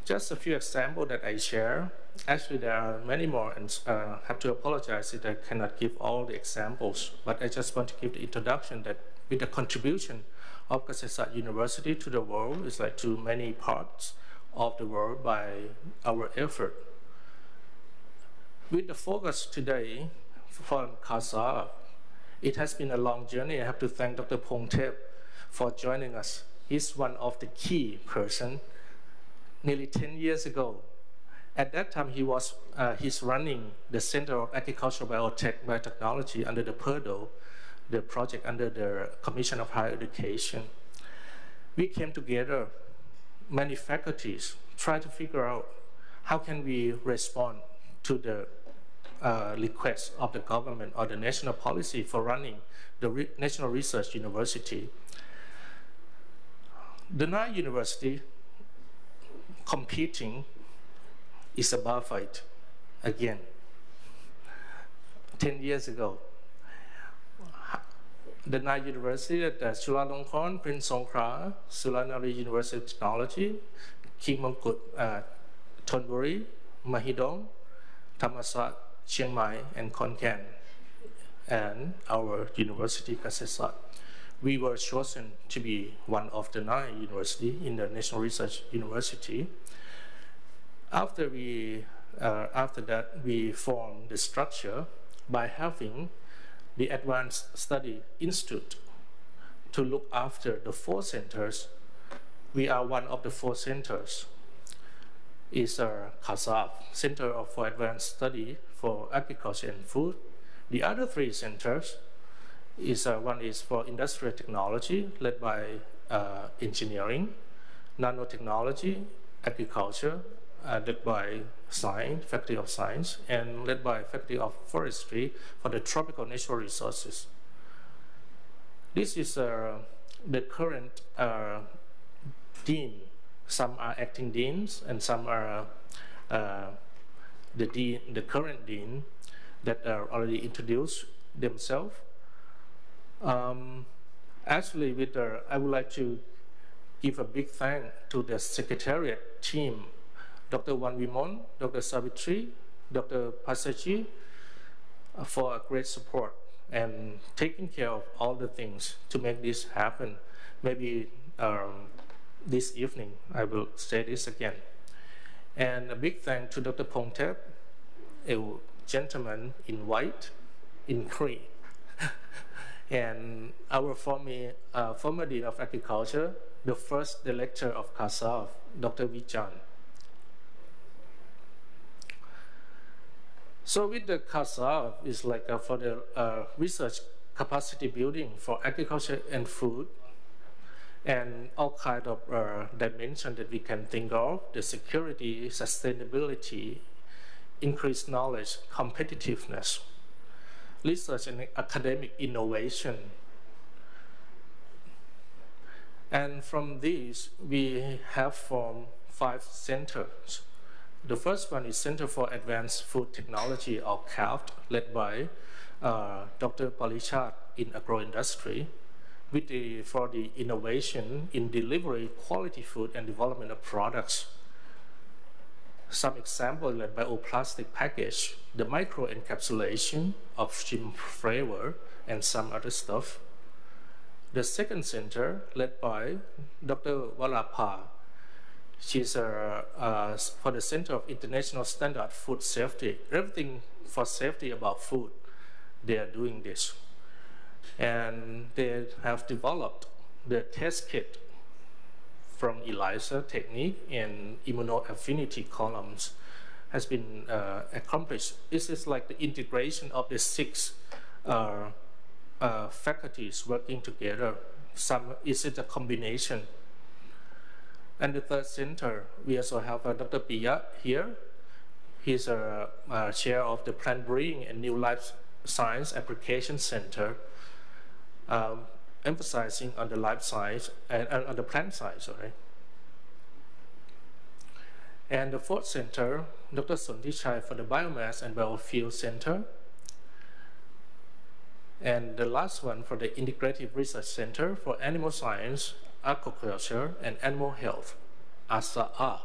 Just a few examples that I share. Actually, there are many more, and I have to apologize if I cannot give all the examples, but I just want to give the introduction that with the contribution of Kasetsat University to the world, it's like to many parts of the world by our effort. With the focus today for CASA, it has been a long journey. I have to thank Dr. Pongtep for joining us. He's one of the key person. Nearly 10 years ago, at that time he's running the Center of Agricultural Biotechnology under the PERDO, the project under the Commission of Higher Education. We came together, many faculties, try to figure out how can we respond to the request of the government or the national policy for running the National Research University. The 9 university competing is a bar fight again. 10 years ago, the 9 universities at Chulalongkorn, Prince Songkhla, Sulanari University of Technology, King Mongkut, Thonburi, Mahidol, Thammasat, Chiang Mai, and Khon Kaen, and our university, Kasetsat. We were chosen to be one of the 9 universities in the National Research University. After that, we formed the structure by having the Advanced Study Institute to look after the 4 centers. We are one of the 4 centers. It's a CASAF, Center for Advanced Study for Agriculture and Food. The other 3 centers is one is for industrial technology, led by engineering, nanotechnology, agriculture, led by science, Faculty of Science, and led by Faculty of Forestry for the tropical natural resources. This is the current dean. Some are acting deans, and some are the current dean that are already introduced themselves. Actually, I would like to give a big thank to the secretariat team, Dr. Wan Wimon, Dr. Savitri, Dr. Pasachi, for a great support and taking care of all the things to make this happen. Maybe this evening I will say this again. And a big thank to Dr. Pongtep, a gentleman in white, in Cree, and our former Dean of Agriculture, the first director of CASAF, Dr. Vichan. So with the CASAF, it's like for the research capacity building for agriculture and food, and all kind of dimensions that we can think of, the security, sustainability, increased knowledge, competitiveness, research and academic innovation. And from these, we have formed 5 centers. The first one is Center for Advanced Food Technology, or CAFT, led by Dr. Palichat in agroindustry, for the innovation in delivery, quality food, and development of products. Some examples like bioplastic package, the micro encapsulation of shrimp flavor, and some other stuff. The second center, led by Dr. Walapa, she's for the Center of International Standard Food Safety. Everything for safety about food, they are doing this. And they have developed the test kit from ELISA technique and immunoaffinity columns has been accomplished. This is like the integration of the 6 faculties working together. Is it a combination? And the third center, we also have Dr. Pia here. He's a chair of the Plant Breeding and New Life Science Application Center, emphasizing on the life science and on the plant science, sorry. And the fourth center, Dr. Sontichai for the Biomass and Biofuel Center. And the last one for the Integrative Research Center for Animal Science, Aquaculture, and Animal Health, ASAA.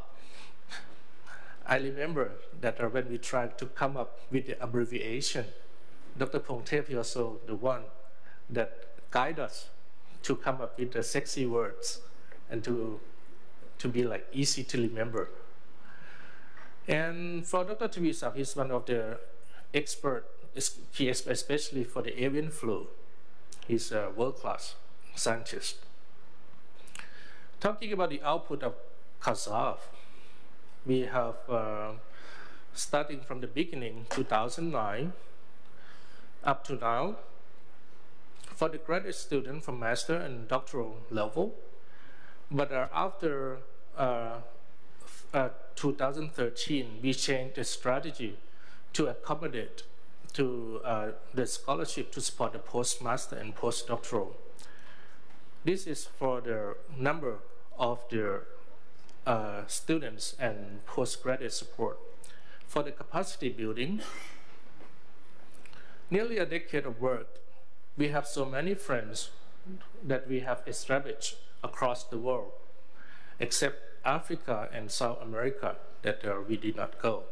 I remember that when we tried to come up with the abbreviation, Dr. Pongtep is also the one that guided us to come up with the sexy words and to be like easy to remember. And for Dr. Twisak, he's one of the experts, especially for the avian flu. He's a world-class scientist. Talking about the output of CASAF, we have, starting from the beginning, 2009, up to now, for the graduate student from master and doctoral level, but after 2013, we changed the strategy to accommodate to the scholarship to support the postmaster and postdoctoral. This is for the number of the students and postgraduate support. For the capacity building, nearly a decade of work, we have so many friends that we have established across the world, except Africa and South America that we did not go.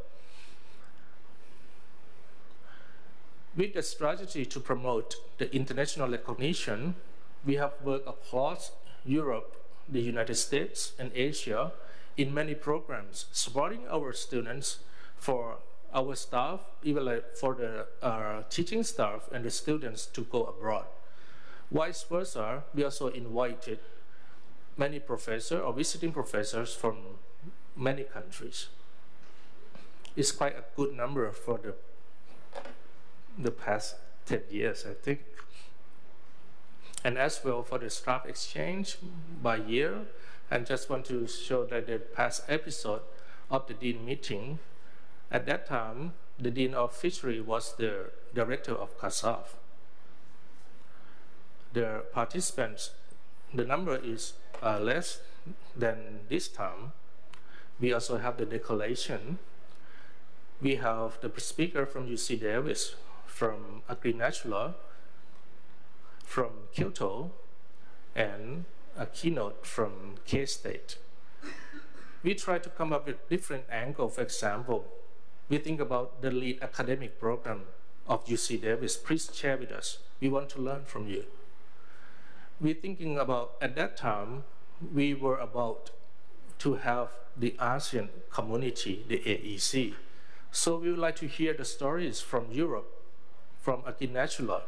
With the strategy to promote the international recognition, we have worked across Europe, the United States, and Asia in many programs, supporting our students, for our staff, even like for the teaching staff and the students to go abroad. Vice versa, we also invited many professors or visiting professors from many countries. It's quite a good number for the past 10 years, I think. And as well for the staff exchange by year, I just want to show that the past episode of the Dean meeting, at that time, the Dean of Fishery was the director of CASAF. The participants, the number is less than this time. We also have the declaration. We have the speaker from UC Davis, from AgriNatura, from Kyoto, and a keynote from K-State. We try to come up with different angles. For example, we think about the lead academic program of UC Davis. Please share with us. We want to learn from you. We're thinking about, at that time, we were about to have the ASEAN community, the AEC. So we would like to hear the stories from Europe, from AgriNatura.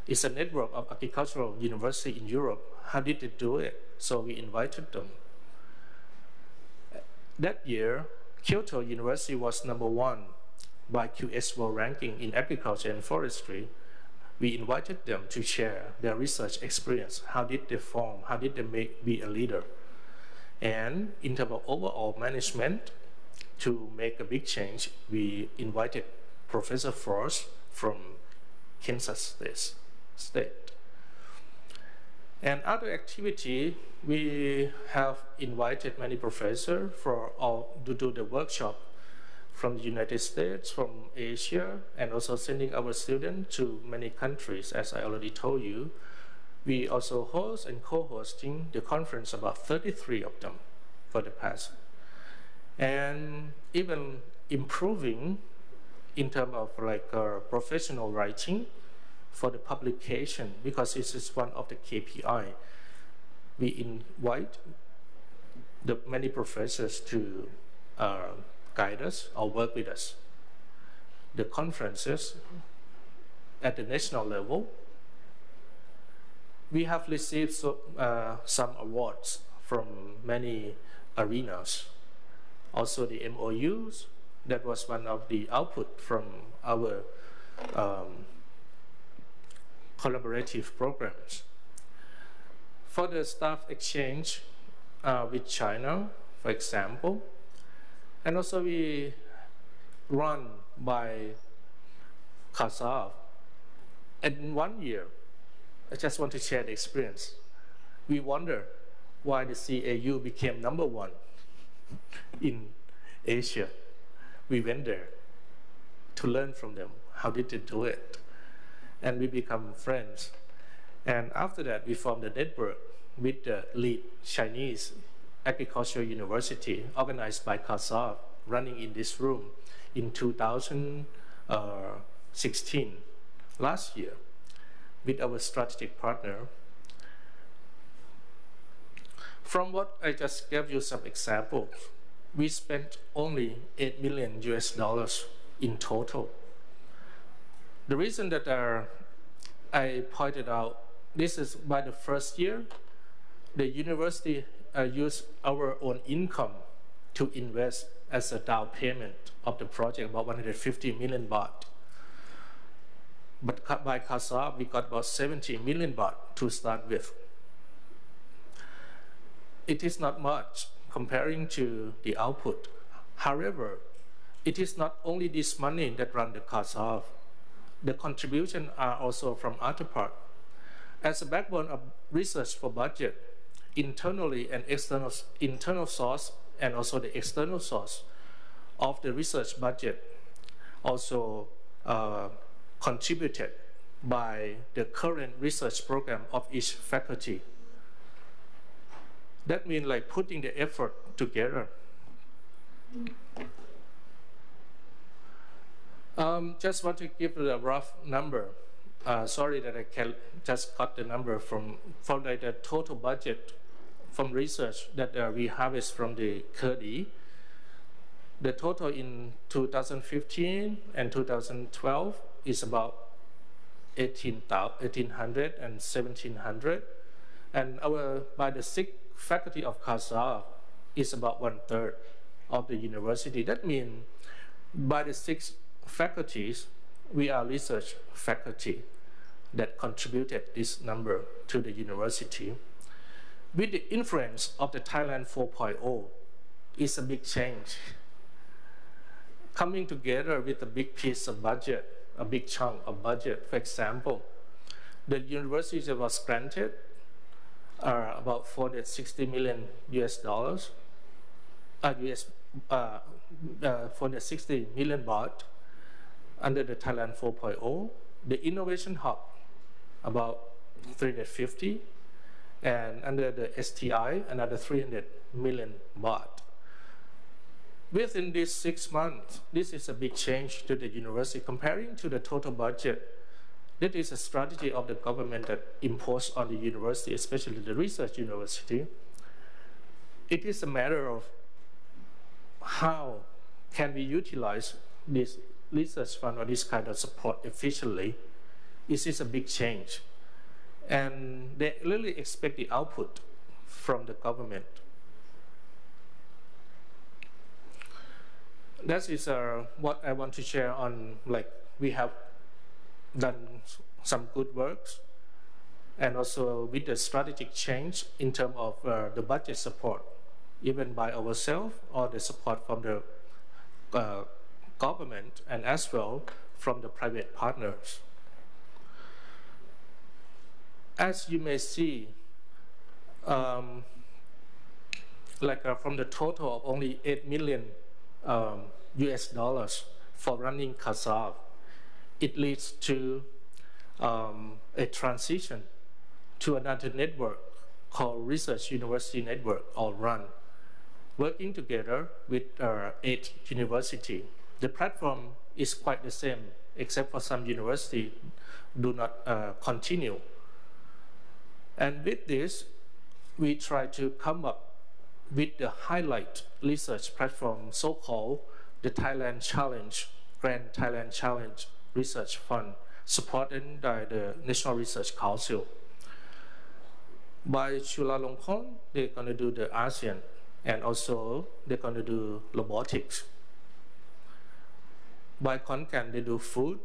It's a network of agricultural universities in Europe. How did they do it? So we invited them. That year, Kyoto University was #1 by QS World Ranking in agriculture and forestry. We invited them to share their research experience. How did they form? How did they be a leader? And in terms of overall management, to make a big change, we invited Professor Frost from Kansas State. And other activity, we have invited many professors to do the workshop from the United States, from Asia, and also sending our students to many countries, as I already told you. We also host and co-hosting the conference, about 33 of them for the past. And even improving in terms of like professional writing for the publication, because this is one of the KPI. We invite the many professors to guide us or work with us. The conferences at the national level, we have received some awards from many arenas. Also the MOUs, that was one of the output from our collaborative programs. For the staff exchange, with China, for example. And also we run by Kazakh. And in 1 year, I just want to share the experience. We wonder why the CAU became #1 in Asia. We went there to learn from them. How did they do it? And we become friends. And after that, we formed a network with the lead Chinese agricultural university organized by Kazakh, running in this room in 2016, last year, with our strategic partner. From what I just gave you some examples, we spent only $8 million in total. The reason that I pointed out, this is by the first year, the university used our own income to invest as a down payment of the project, about 150 million baht. But by Kazakh, we got about 70 million baht to start with. It is not much comparing to the output. However, it is not only this money that run the Kazakh. The contributions are also from other parts. As a backbone of research for budget, internally and internal source and also the external source of the research budget also contributed by the current research program of each faculty. That means like putting the effort together. Just want to give a rough number. Sorry that I can just cut the number from like the total budget from research that we harvest from the KERDI. The total in 2015 and 2012 is about 1,800 and 1,700. And by the 6 faculty of Kazakh is about 1/3 of the university. That means by the 6 faculties, we are research faculty that contributed this number to the university. With the influence of the Thailand 4.0, it's a big change. Coming together with a big piece of budget, a big chunk of budget. For example, the university that was granted are about $460 million $460 million baht under the Thailand 4.0. The innovation hub about 350, and under the STI another 300 million baht. Within these 6 months, this is a big change to the university comparing to the total budget. That is a strategy of the government that imposed on the university, especially the research university. It is a matter of how can we utilize this research fund or this kind of support efficiently. This is a big change. And they really expect the output from the government. That is what I want to share on, like, we have done some good works, and also with the strategic change in terms of the budget support, even by ourselves or the support from the government, and as well from the private partners. As you may see, from the total of only $8 million for running Kazakh, it leads to a transition to another network called Research University Network, or RUN, working together with 8 universities. The platform is quite the same, except for some universities do not continue. And with this, we try to come up with the highlight research platform, so-called the Thailand Challenge, Grand Thailand Challenge Research Fund, supported by the National Research Council. By Chulalongkorn, they're going to do the ASEAN, and also they're going to do robotics. By Khon Kaen, they do food.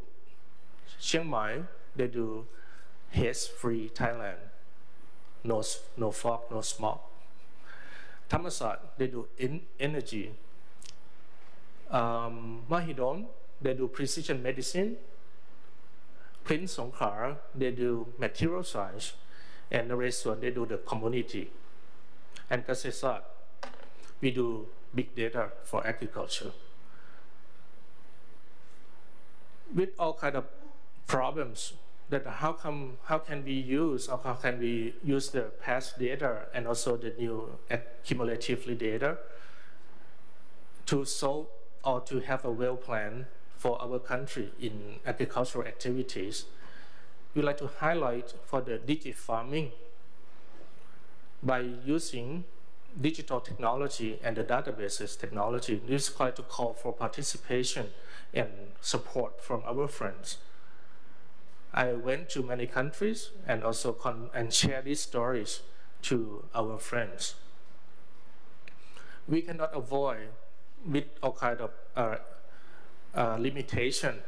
Chiang Mai, they do haze-free Thailand. No fog, no smoke. Thammasat, they do energy. Mahidol, they do precision medicine. Prince Songkhla, they do material science. And the rest one, they do the community. And Kasesat, we do big data for agriculture. With all kind of problems, that how can we use, or how can we use the past data and also the new cumulatively data to solve or to have a well plan for our country in agricultural activities. We like to highlight for the digital farming by using digital technology and the databases technology. This is quite to call for participation and support from our friends. I went to many countries and also share these stories to our friends. We cannot avoid with all kind of limitation,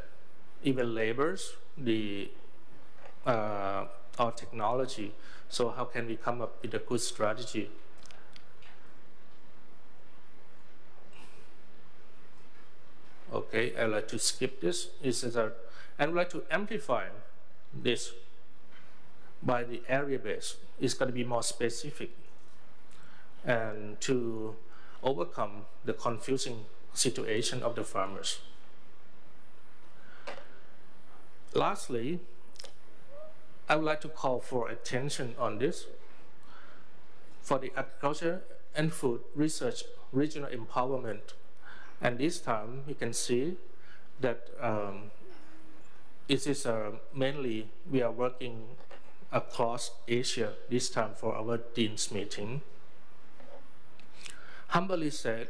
even labors, or technology. So how can we come up with a good strategy? Okay, I'd like to skip this. I'd like to amplify this by the area base. It's going to be more specific and to overcome the confusing situation of the farmers. Lastly, I would like to call for attention on this. For the agriculture and food research regional empowerment. And this time you can see that it is mainly we are working across Asia this time for our Dean's meeting. Humbly said,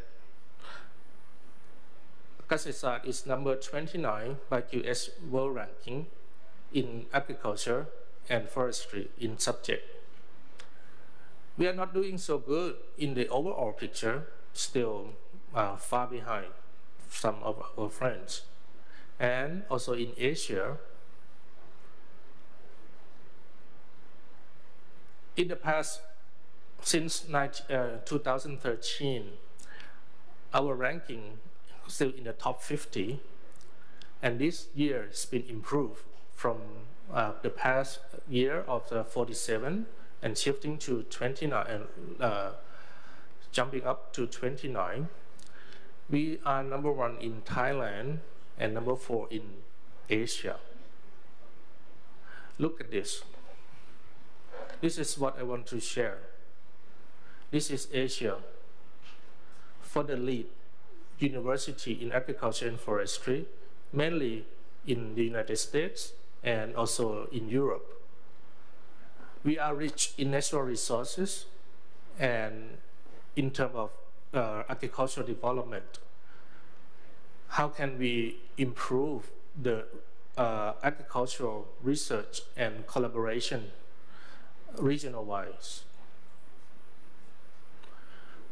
Kasesat is number 29 by QS World Ranking in agriculture and forestry in subject. We are not doing so good in the overall picture, still far behind some of our friends. And also in Asia, in the past, since 2013, our ranking is still in the top 50, and this year has been improved from the past year of 47 and shifting to 29 and jumping up to 29. We are number 1 in Thailand and number 4 in Asia. Look at this. This is what I want to share. This is Asia. For the lead university in agriculture and forestry, mainly in the United States and also in Europe. We are rich in natural resources and in terms of agricultural development. How can we improve the agricultural research and collaboration regional-wise?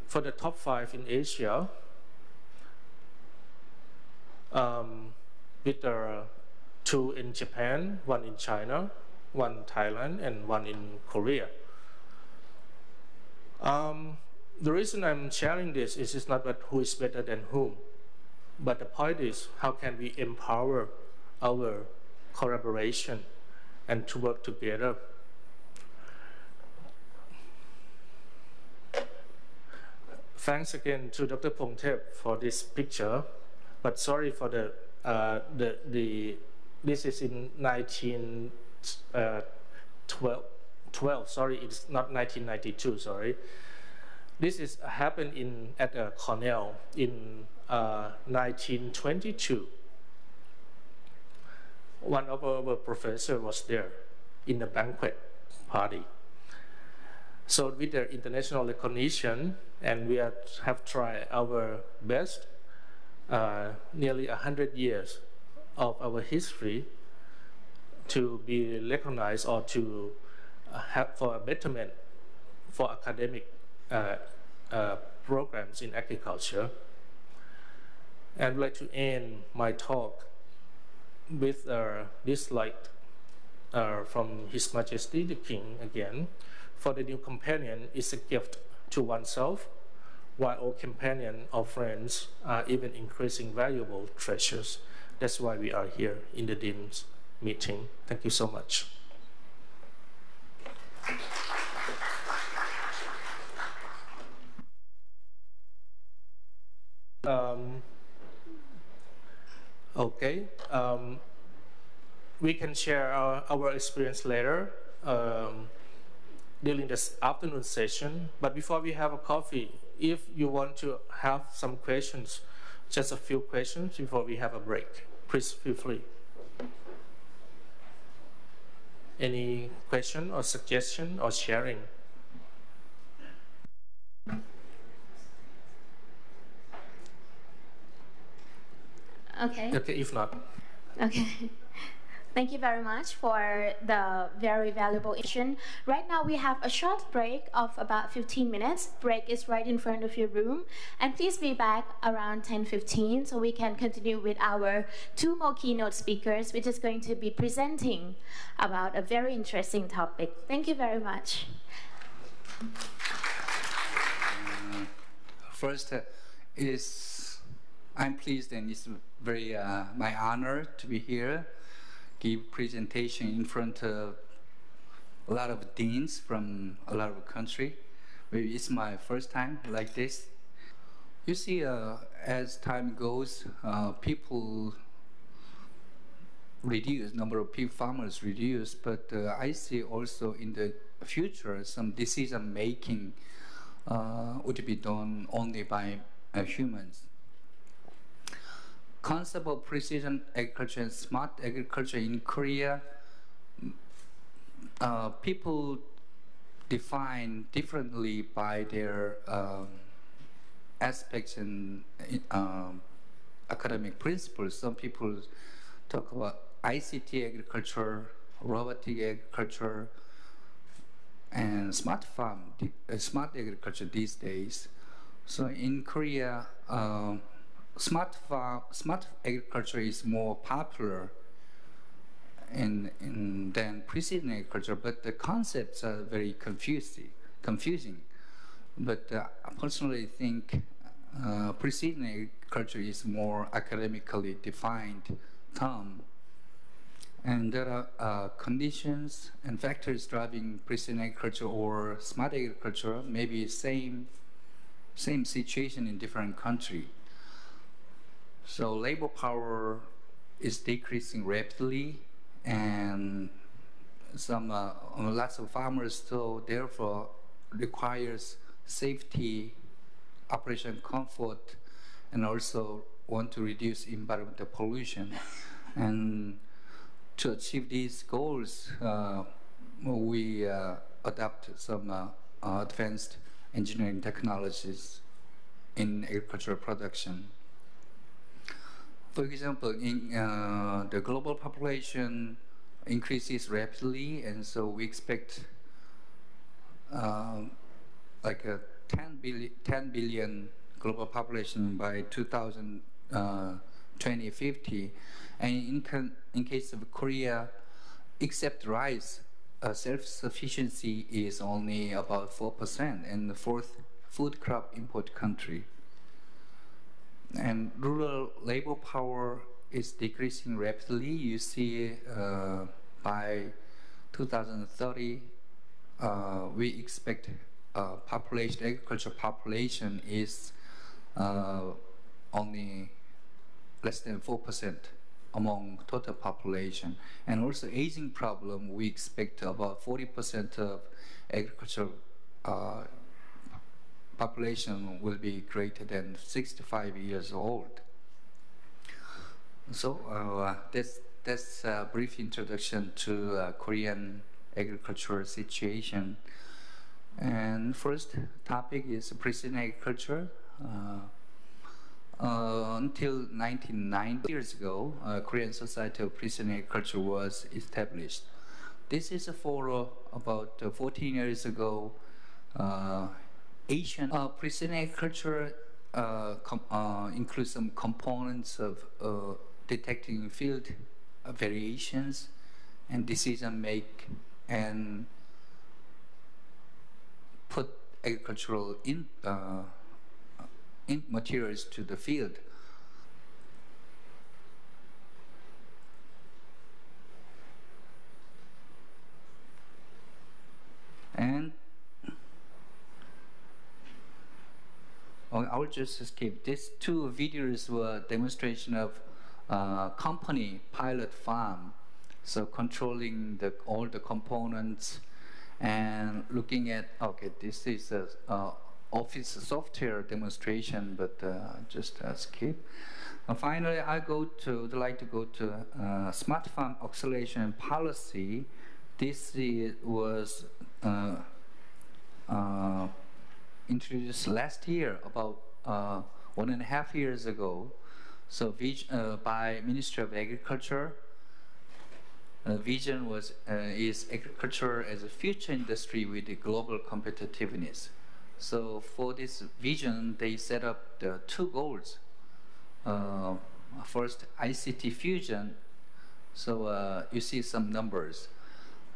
For the top 5 in Asia, with 2 in Japan, 1 in China, 1 in Thailand, and 1 in Korea. The reason I'm sharing this is it's not about who is better than whom, but the point is how can we empower our collaboration and to work together. Thanks again to Dr. Pongthep for this picture, but sorry for this is in 1912. Sorry, it's not 1992. Sorry, this is happened at Cornell in 1922. One of our professors was there in the banquet party. So with the international recognition, and we have tried our best, nearly 100 years of our history to be recognized or to have for a betterment for academic programs in agriculture. And I'd like to end my talk with this slide from His Majesty the King again. For the new companion is a gift to oneself while our companion or friends are even increasing valuable treasures. That's why we are here in the Dean's meeting. Thank you so much. Okay, we can share our experience later during this afternoon session. But before we have a coffee, if you want to have some questions, just a few questions before we have a break, please feel free. Any question or suggestion or sharing? Okay. Okay, if not. Okay. Thank you very much for the very valuable information. Right now we have a short break of about 15 minutes. Break is right in front of your room. And please be back around 10:15 so we can continue with our 2 more keynote speakers, which is going to be presenting about a very interesting topic. Thank you very much. First I'm pleased and it's very my honor to be here, give presentation in front of a lot of deans from a lot of country. Maybe it's my first time like this. You see, as time goes, people reduce, number of farmers reduce, but I see also in the future some decision making would be done only by humans. Concept of precision agriculture and smart agriculture in Korea, people define differently by their aspects and academic principles. Some people talk about ICT agriculture, robotic agriculture, and smart agriculture these days. So in Korea, smart agriculture is more popular than precision agriculture, but the concepts are very confusing. But I personally think precision agriculture is more academically defined term, and there are conditions and factors driving precision agriculture or smart agriculture, maybe same situation in different countries. So labor power is decreasing rapidly, and lots of farmers still therefore requires safety, operation comfort, and also want to reduce environmental pollution. And to achieve these goals, we adopt some advanced engineering technologies in agricultural production. For example, the global population increases rapidly, and so we expect like a 10 billion global population by 2050. And in case of Korea, except rice, self-sufficiency is only about 4%, and the 4th food crop import country. And rural labor power is decreasing rapidly. You see, by 2030, we expect agriculture population is only less than 4% among total population. And also aging problem, we expect about 40% of agricultural population will be greater than 65 years old. So that's a brief introduction to Korean agricultural situation. And first topic is precision agriculture. Until 1990 years ago, Korean Society of Precision Agriculture was established. This is for about 14 years ago. Asian precision agriculture includes some components of detecting field variations and decision make, and put agricultural materials to the field. And I will just skip. These two videos were demonstration of company pilot farm, so controlling all the components and looking at, okay, this is a office software demonstration, but just skip. Finally, I would like to go to smart farm acceleration policy. This was introduced last year, about 1.5 years ago. So by Ministry of Agriculture, vision is agriculture as a future industry with a global competitiveness. So for this vision, they set up the 2 goals. First, ICT fusion. So you see some numbers.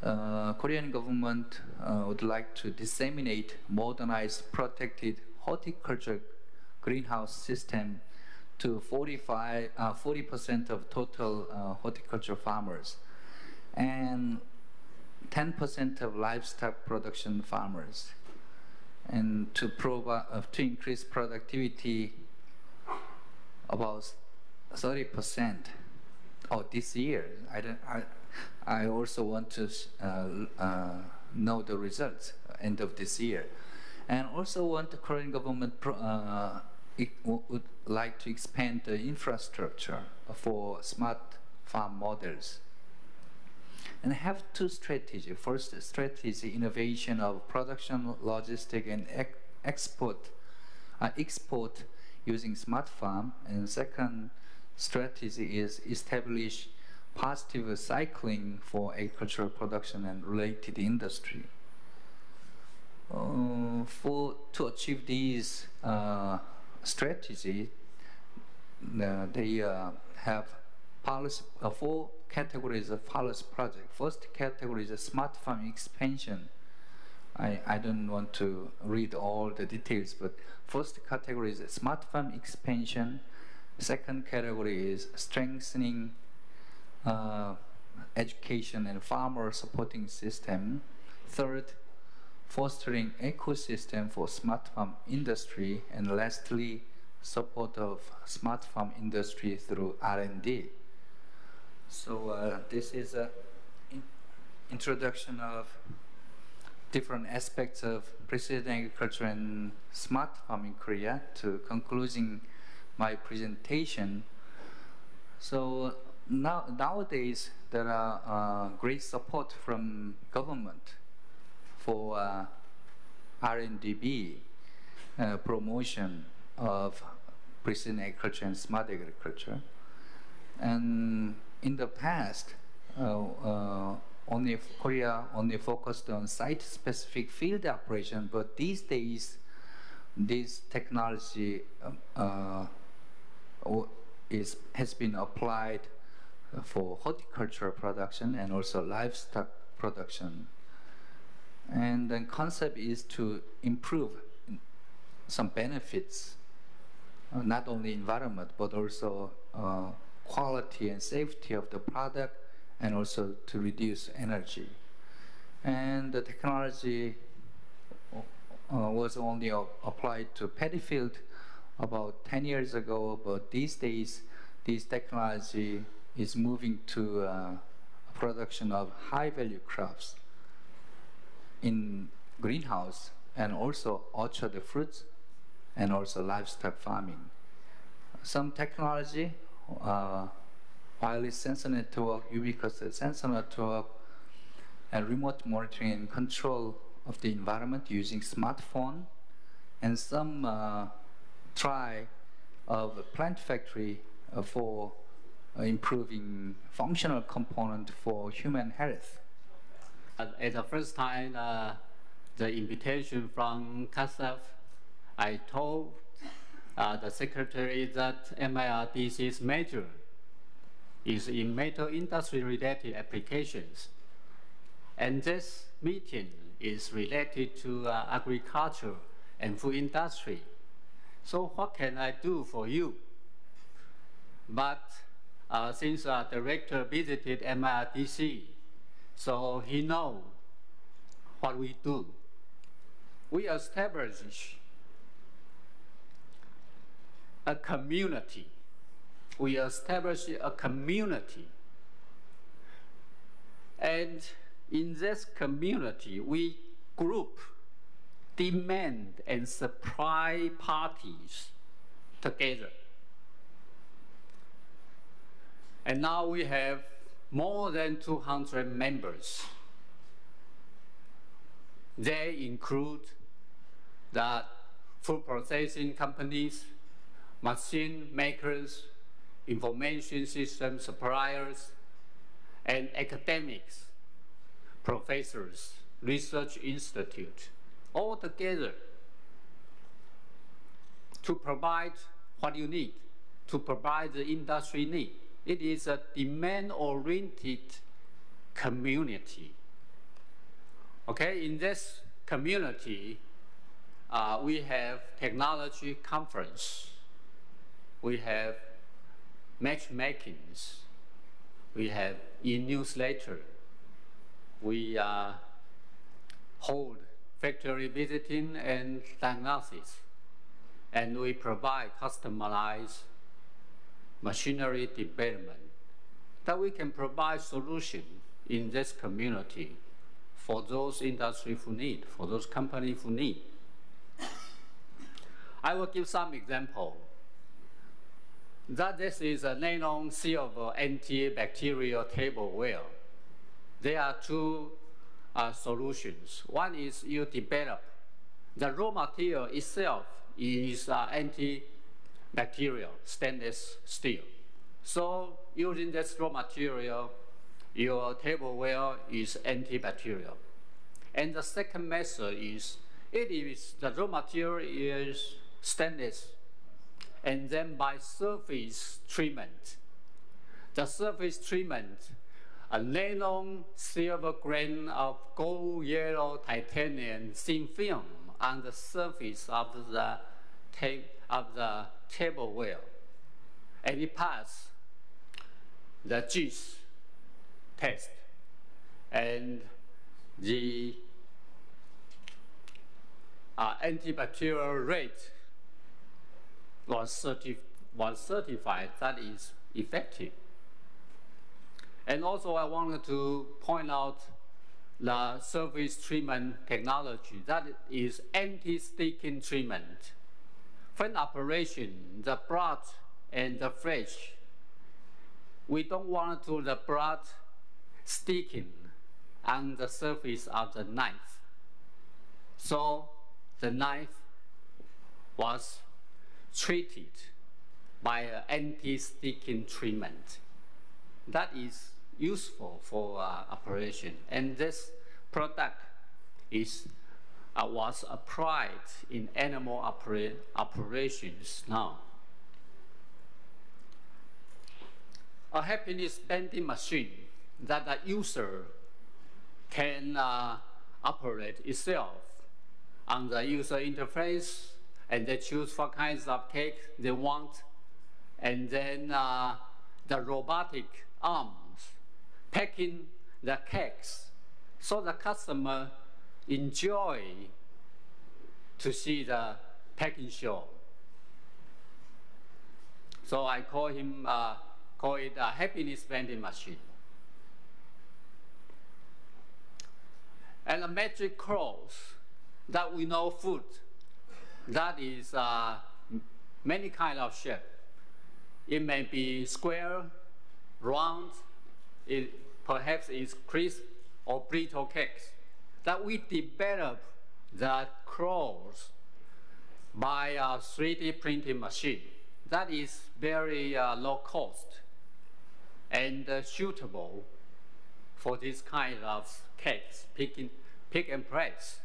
Korean government would like to disseminate modernized protected horticulture greenhouse system to 40% of total horticulture farmers and 10% of livestock production farmers, and to increase productivity about 30%. Oh, this year. I also want to know the results end of this year, and also want the Korean government would like to expand the infrastructure for smart farm models. And have 2 strategies. First strategy, innovation of production, logistics, and export using smart farm. And second strategy is establish positive cycling for agricultural production and related industry. To achieve these strategy, they have policy, 4 categories of policy project. First category is a smart farm expansion. I don't want to read all the details, but first category is a smart farm expansion. Second category is strengthening education and farmer supporting system. Third, fostering ecosystem for smart farm industry. And lastly, support of smart farm industry through R&D. So this is an introduction of different aspects of precision agriculture and smart farming in Korea to concluding my presentation. So nowadays there are great support from government for R&D promotion of precision agriculture and smart agriculture. And in the past, Korea only focused on site-specific field operation, but these days, this technology has been applied for horticulture production and also livestock production. And the concept is to improve some benefits, not only environment, but also quality and safety of the product, and also to reduce energy. And the technology was only applied to paddy field about 10 years ago, but these days, this technology is moving to production of high-value crops in greenhouse, and also orchard fruits, and also livestock farming. Some technology, wireless sensor network, ubiquitous sensor network, and remote monitoring and control of the environment using smartphone, and some try of a plant factory for improving functional component for human health. At the first time, the invitation from CASAF, I told the secretary that MIRDC's major is in metal industry related applications. And this meeting is related to agriculture and food industry. So what can I do for you? But since the director visited MIRDC, so he knows what we do. We establish a community. We establish a community. And in this community, we group demand and supply parties together. And now we have more than 200 members. They include the food processing companies, machine makers, information system suppliers, and academics, professors, research institutes, all together to provide what you need, to provide the industry need. It is a demand-oriented community. Okay, in this community, we have technology conference, we have matchmakings, we have e-newsletter, we hold factory visiting and diagnosis, and we provide customized machinery development that we can provide solution in this community for those industries who need, for those companies who need. I will give some example. That this is a nylon silver antibacterial tableware. There are two solutions. One is you develop the raw material itself is antibacterial stainless steel. So using this raw material, your tableware is antibacterial. And the second method is, the raw material is stainless, and then by surface treatment. The surface treatment, a nylon silver grain of gold yellow titanium thin film on the surface of the tableware, and it passed the juice test, and the antibacterial rate was certified that is effective. And also I wanted to point out the surface treatment technology, that is anti-sticking treatment. When operation, the blood and the flesh, we don't want to the blood sticking on the surface of the knife. So the knife was treated by an anti-sticking treatment. That is useful for operation. And this product was applied in animal operations now. A happiness vending machine that the user can operate itself on the user interface, and they choose what kinds of cake they want, and then the robotic arms packing the cakes, so the customer enjoy to see the packing show. So I call it a happiness vending machine. And a magic clothes that we know food, that is many kind of shape. It may be square, round, perhaps it's crisp or brittle cakes. That we develop the clothes by a 3D printing machine. That is very low cost and suitable for this kind of cakes, pick and press.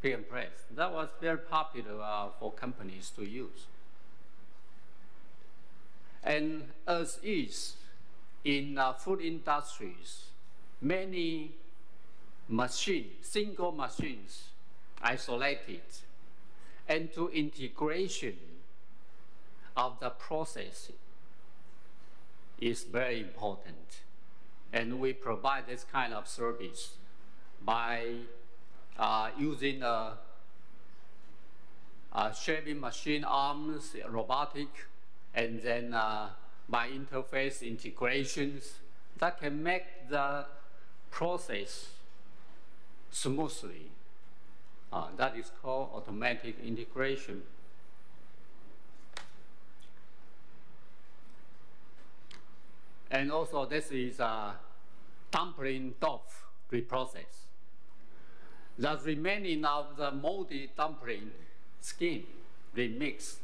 Pick and press. That was very popular for companies to use. And as is in food industries, many machines, single machines, isolated, and to integration of the process is very important. And we provide this kind of service by using shaving machine arms, robotic, and then by interface integrations that can make the process smoothly. That is called automatic integration. And also this is dumpling dough reprocess. The remaining of the moldy dumpling skin remix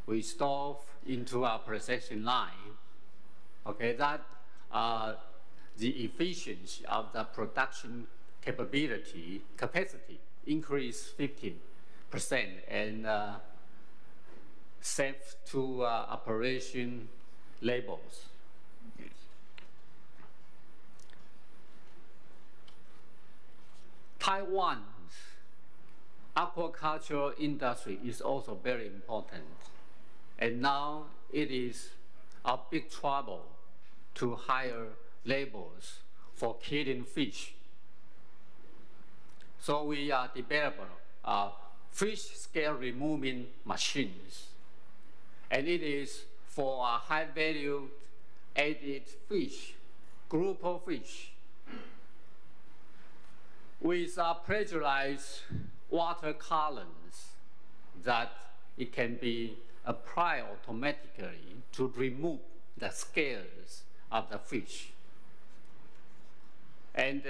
we store into our processing line. Okay, that the efficiency of the production capacity increase 15% and save to operation labels. Taiwan's aquaculture industry is also very important. And now it is a big trouble to hire labels for killing fish. So we developed fish scale removing machines. And it is for high value added fish, grouper fish, with pressurized water columns that it can be applied automatically to remove the scales of the fish. And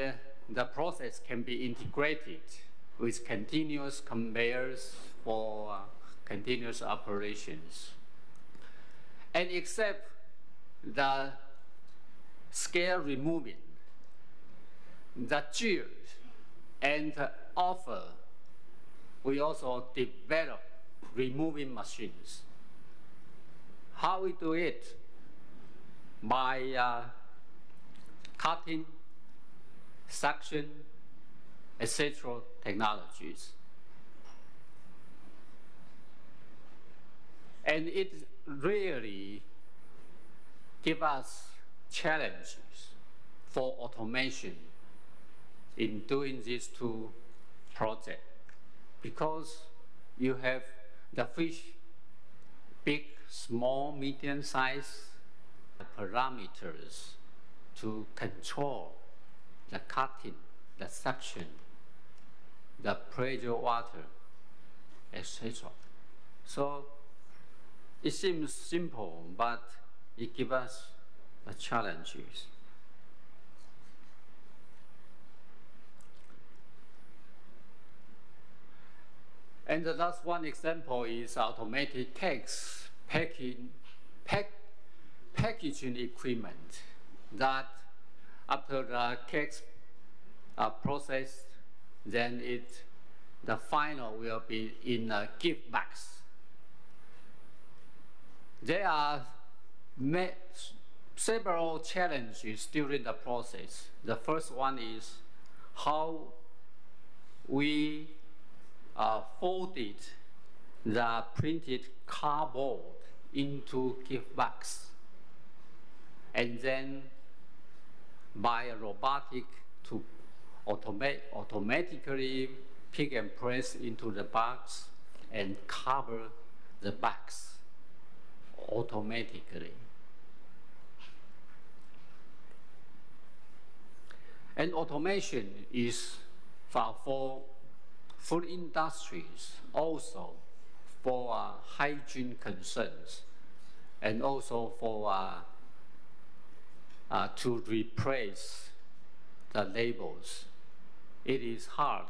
the process can be integrated with continuous conveyors for continuous operations. And except the scale removing, the gears and offer, we also develop removing machines. How we do it? By cutting, suction, etc. technologies. And it really gives us challenges for automation in doing these two projects, because you have the fish, big, small, medium size parameters to control the cutting, the suction, the pressure water, etc. So it seems simple, but it gives us the challenges. And the last one example is automated cakes packaging equipment that after the cakes are processed, then the final will be in a gift bags. There are several challenges during the process. The first one is how we folded the printed cardboard into gift bags, and then by a robotic to automatically pick and press into the bags and cover the bags automatically. And automation is for food industries, also for hygiene concerns, and also for to replace the labels. It is hard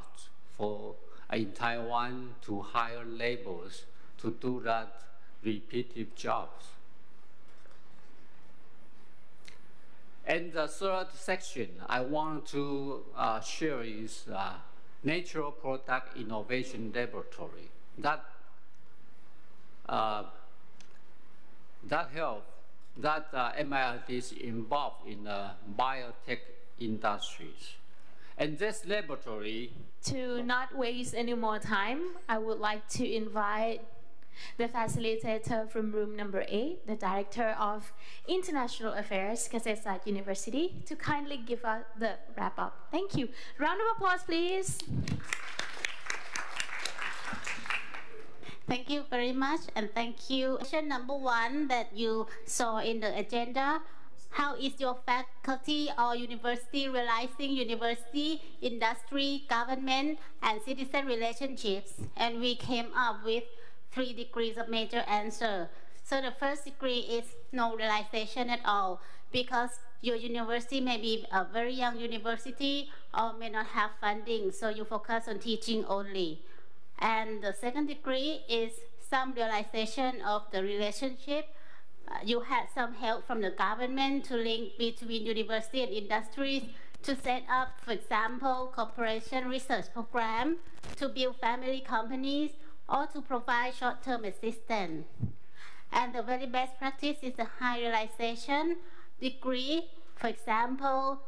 for in Taiwan to hire labels to do that repetitive jobs. And the third section I want to share is Natural Product Innovation Laboratory. That MIT is involved in biotech industries. And this laboratory, To not waste any more time, I would like to invite the facilitator from room number 8, the Director of International Affairs, เกษตรศาสตร์ University, to kindly give us the wrap-up. Thank you. Round of applause, please. Thank you very much, and thank you. Question number 1 that you saw in the agenda. How is your faculty or university realizing university, industry, government, and citizen relationships? And we came up with 3 degrees of major answer. So the first degree is no realization at all, because your university may be a very young university or may not have funding, so you focus on teaching only. And the second degree is some realization of the relationship. You had some help from the government to link between university and industries to set up, for example, cooperation research program, to build family companies, or to provide short-term assistance. And the very best practice is the high realization degree. For example,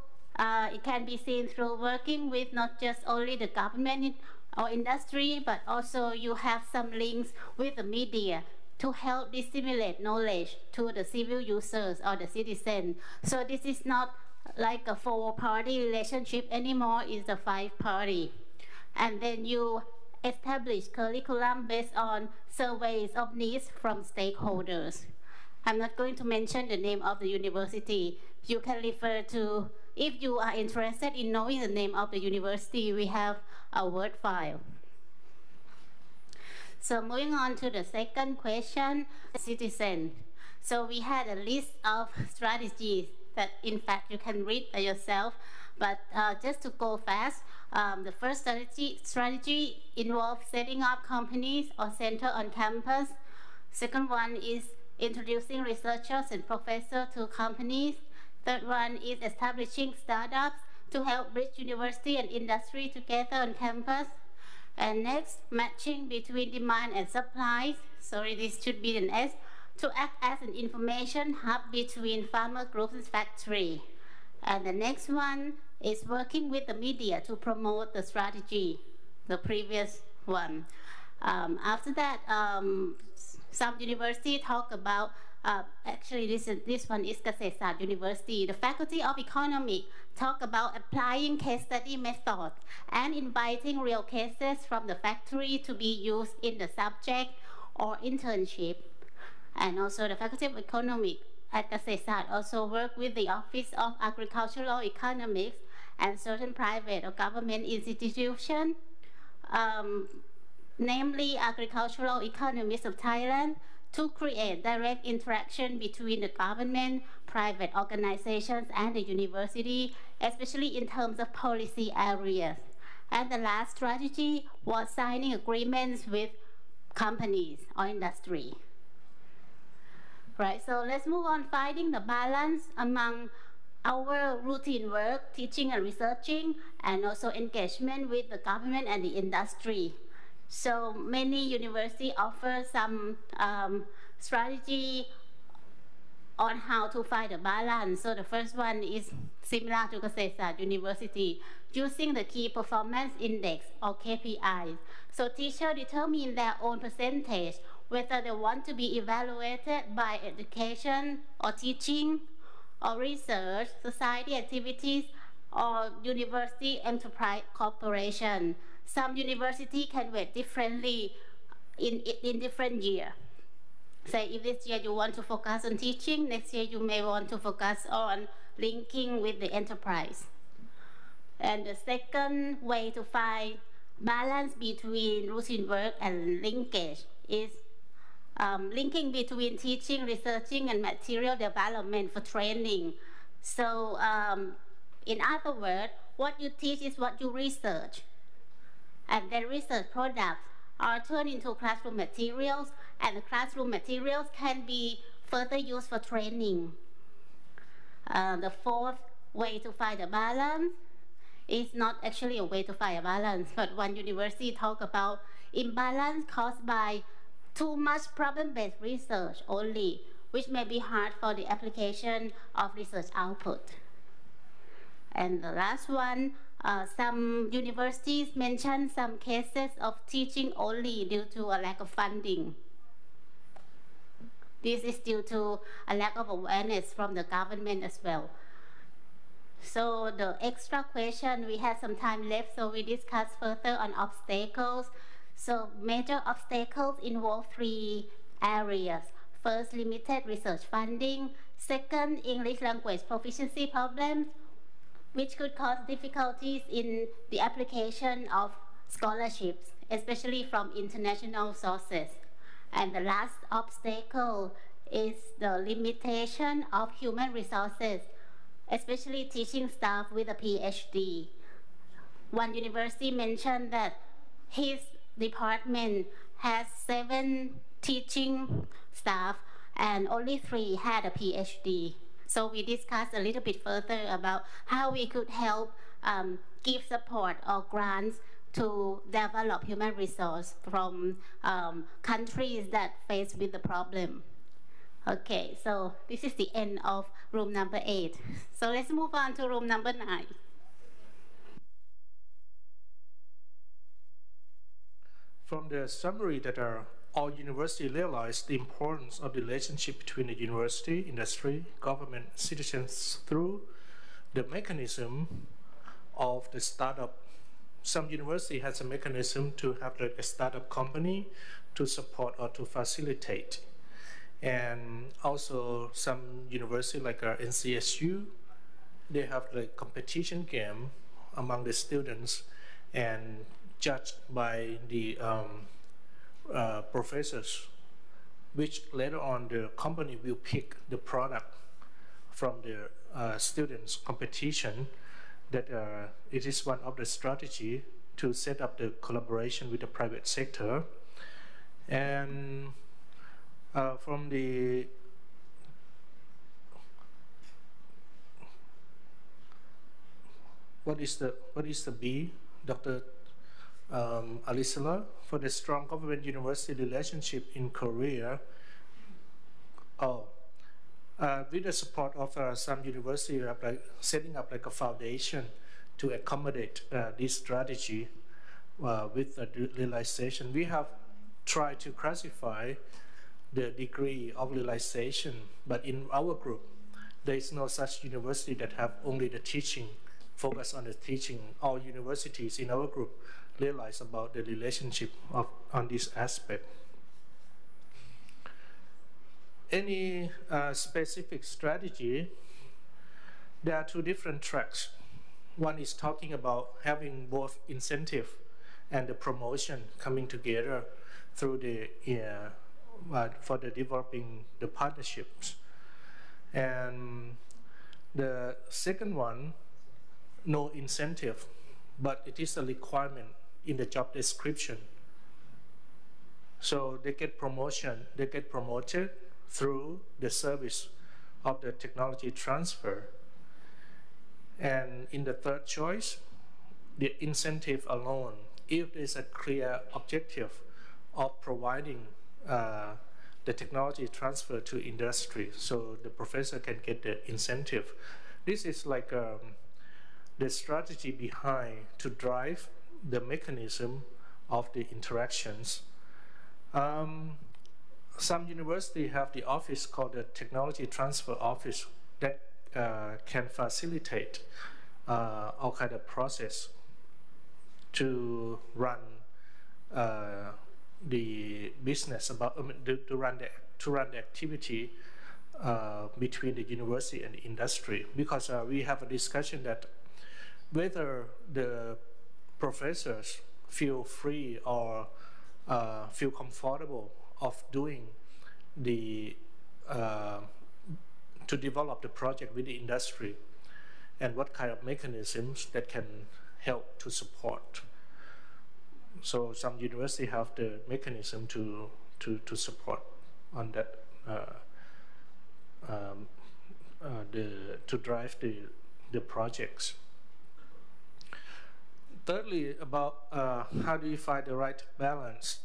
it can be seen through working with not just only the government or industry, but also you have some links with the media to help disseminate knowledge to the civil users or the citizen. So this is not like a 4-party relationship anymore, it's a 5-party. And then you establish curriculum based on surveys of needs from stakeholders. I'm not going to mention the name of the university. You can refer to, if you are interested in knowing the name of the university, we have a Word file. So moving on to the second question, citizen. So we had a list of strategies that in fact you can read by yourself, but just to go fast, the first strategy involves setting up companies or center on campus. Second one is introducing researchers and professors to companies. Third one is establishing startups to help bridge university and industry together on campus. And next, matching between demand and supplies. Sorry, this should be an S. To act as an information hub between farmer groups and factory. And the next one is working with the media to promote the strategy, the previous one. After that, some university talk about, actually this one is เกษตรศาสตร์ University. The Faculty of Economics talk about applying case study method and inviting real cases from the factory to be used in the subject or internship. And also the Faculty of Economics at เกษตรศาสตร์ also work with the Office of Agricultural Economics and certain private or government institutions, namely Agricultural Economists of Thailand, to create direct interaction between the government, private organizations, and the university, especially in terms of policy areas. And the last strategy was signing agreements with companies or industry. Right, so let's move on finding the balance among our routine work, teaching and researching, and also engagement with the government and the industry. So many universities offer some strategy on how to find a balance. So the first one is similar to เกษตรศาสตร์ University, using the key performance index or KPIs. So teachers determine their own percentage, whether they want to be evaluated by education or teaching or research, society activities, or university enterprise cooperation. Some university can weight differently in different year. Say if this year you want to focus on teaching, next year you may want to focus on linking with the enterprise. And the second way to find balance between routine work and linkage is linking between teaching, researching, and material development for training. So in other words, what you teach is what you research. And then research products are turned into classroom materials, and the classroom materials can be further used for training. The fourth way to find a balance is not actually a way to find a balance, but one university talk about imbalance caused by too much problem-based research only, which may be hard for the application of research output. And the last one, Some universities mention some cases of teaching only due to a lack of funding. This is due to a lack of awareness from the government as well. So the extra question, we had some time left, so we discuss further on obstacles. So major obstacles involve 3 areas. First, limited research funding. Second, English language proficiency problems, which could cause difficulties in the application of scholarships, especially from international sources. And the last obstacle is the limitation of human resources, especially teaching staff with a PhD. One university mentioned that his department has 7 teaching staff and only 3 had a PhD. So we discussed a little bit further about how we could help give support or grants to develop human resource from countries that face with the problem. Okay, so this is the end of room number 8. So let's move on to room number 9. From the summary that all universities realize the importance of the relationship between the university, industry, government, citizens through the mechanism of the startup. Some university has a mechanism to have like a startup company to support or to facilitate. And also some university like NCSU, they have the competition game among the students and judged by the professors, which later on the company will pick the product from the students' competition. That it is one of the strategy to set up the collaboration with the private sector. And from the what is the B, Dr. Alisala, for the strong government-university relationship in Korea. With the support of some university, like setting up like a foundation to accommodate this strategy with the realization. We have tried to classify the degree of realization, but in our group, there is no such university that have only the teaching, focus on the teaching. All universities in our group realize about the relationship on this aspect. Any specific strategy, there are 2 different tracks. One is talking about having both incentive and the promotion coming together through the for the developing the partnerships. And the second one, no incentive, but it is a requirement in the job description. So they get promotion, they get promoted through the service of the technology transfer. And in the third choice, the incentive alone, if there's a clear objective of providing the technology transfer to industry, so the professor can get the incentive. This is like the strategy behind to drive the mechanism of the interactions. Some universities have the office called the Technology Transfer Office that can facilitate all kind of process to run the business about to run the activity between the university and the industry. Because we have a discussion that whether the professors feel free or feel comfortable of doing the to develop the project with the industry, and what kind of mechanisms that can help to support. So some universities have the mechanism to support on that to drive the projects. Thirdly, about how do you find the right balance?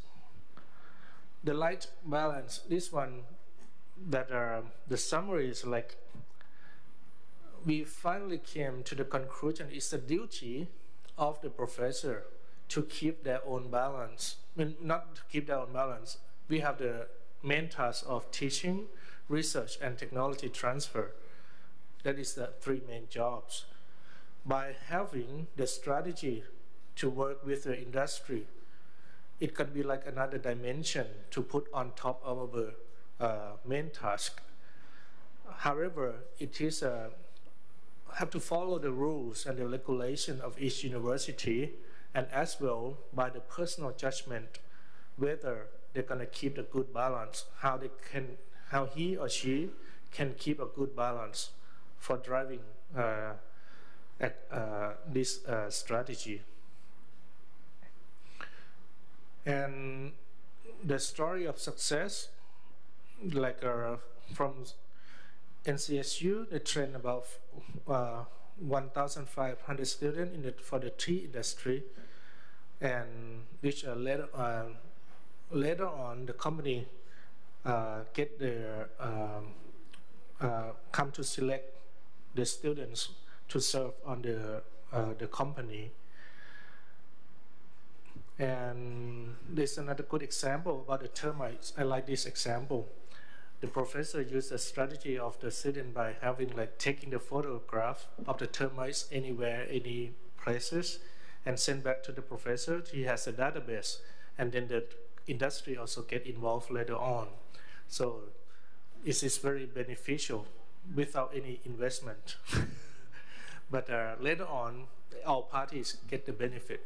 The right balance, this one, that the summary is like, we finally came to the conclusion it's a duty of the professor to keep their own balance. I mean, not to keep their own balance. We have the main task of teaching, research, and technology transfer. That is the three main jobs. By having the strategy to work with the industry, it can be like another dimension to put on top of our main task. However, it is have to follow the rules and the regulation of each university, and as well by the personal judgment whether they're going to keep a good balance, how he or she can keep a good balance for driving this strategy. And the story of success, like from NCSU, they train about 1,500 students for the tea industry, and which later on the company get their come to select the students to serve on the company. And there's another good example about the termites. I like this example. The professor used a strategy of the student by having taking the photograph of the termites anywhere, any places, and send back to the professor. He has a database, and then the industry also get involved later on. So it is very beneficial without any investment. But later on, all parties get the benefit.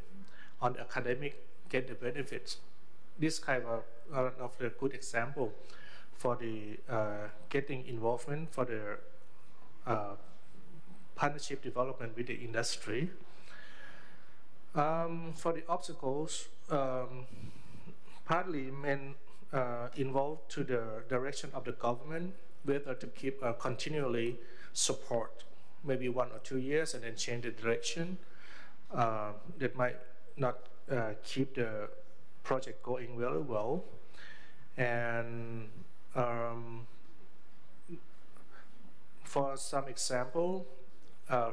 On the academic, get the benefits. This kind of the good example for the getting involvement for the partnership development with the industry. For the obstacles, partly involved to the direction of the government, whether to keep continually support, maybe 1 or 2 years, and then change the direction. That might not keep the project going very well. And for some example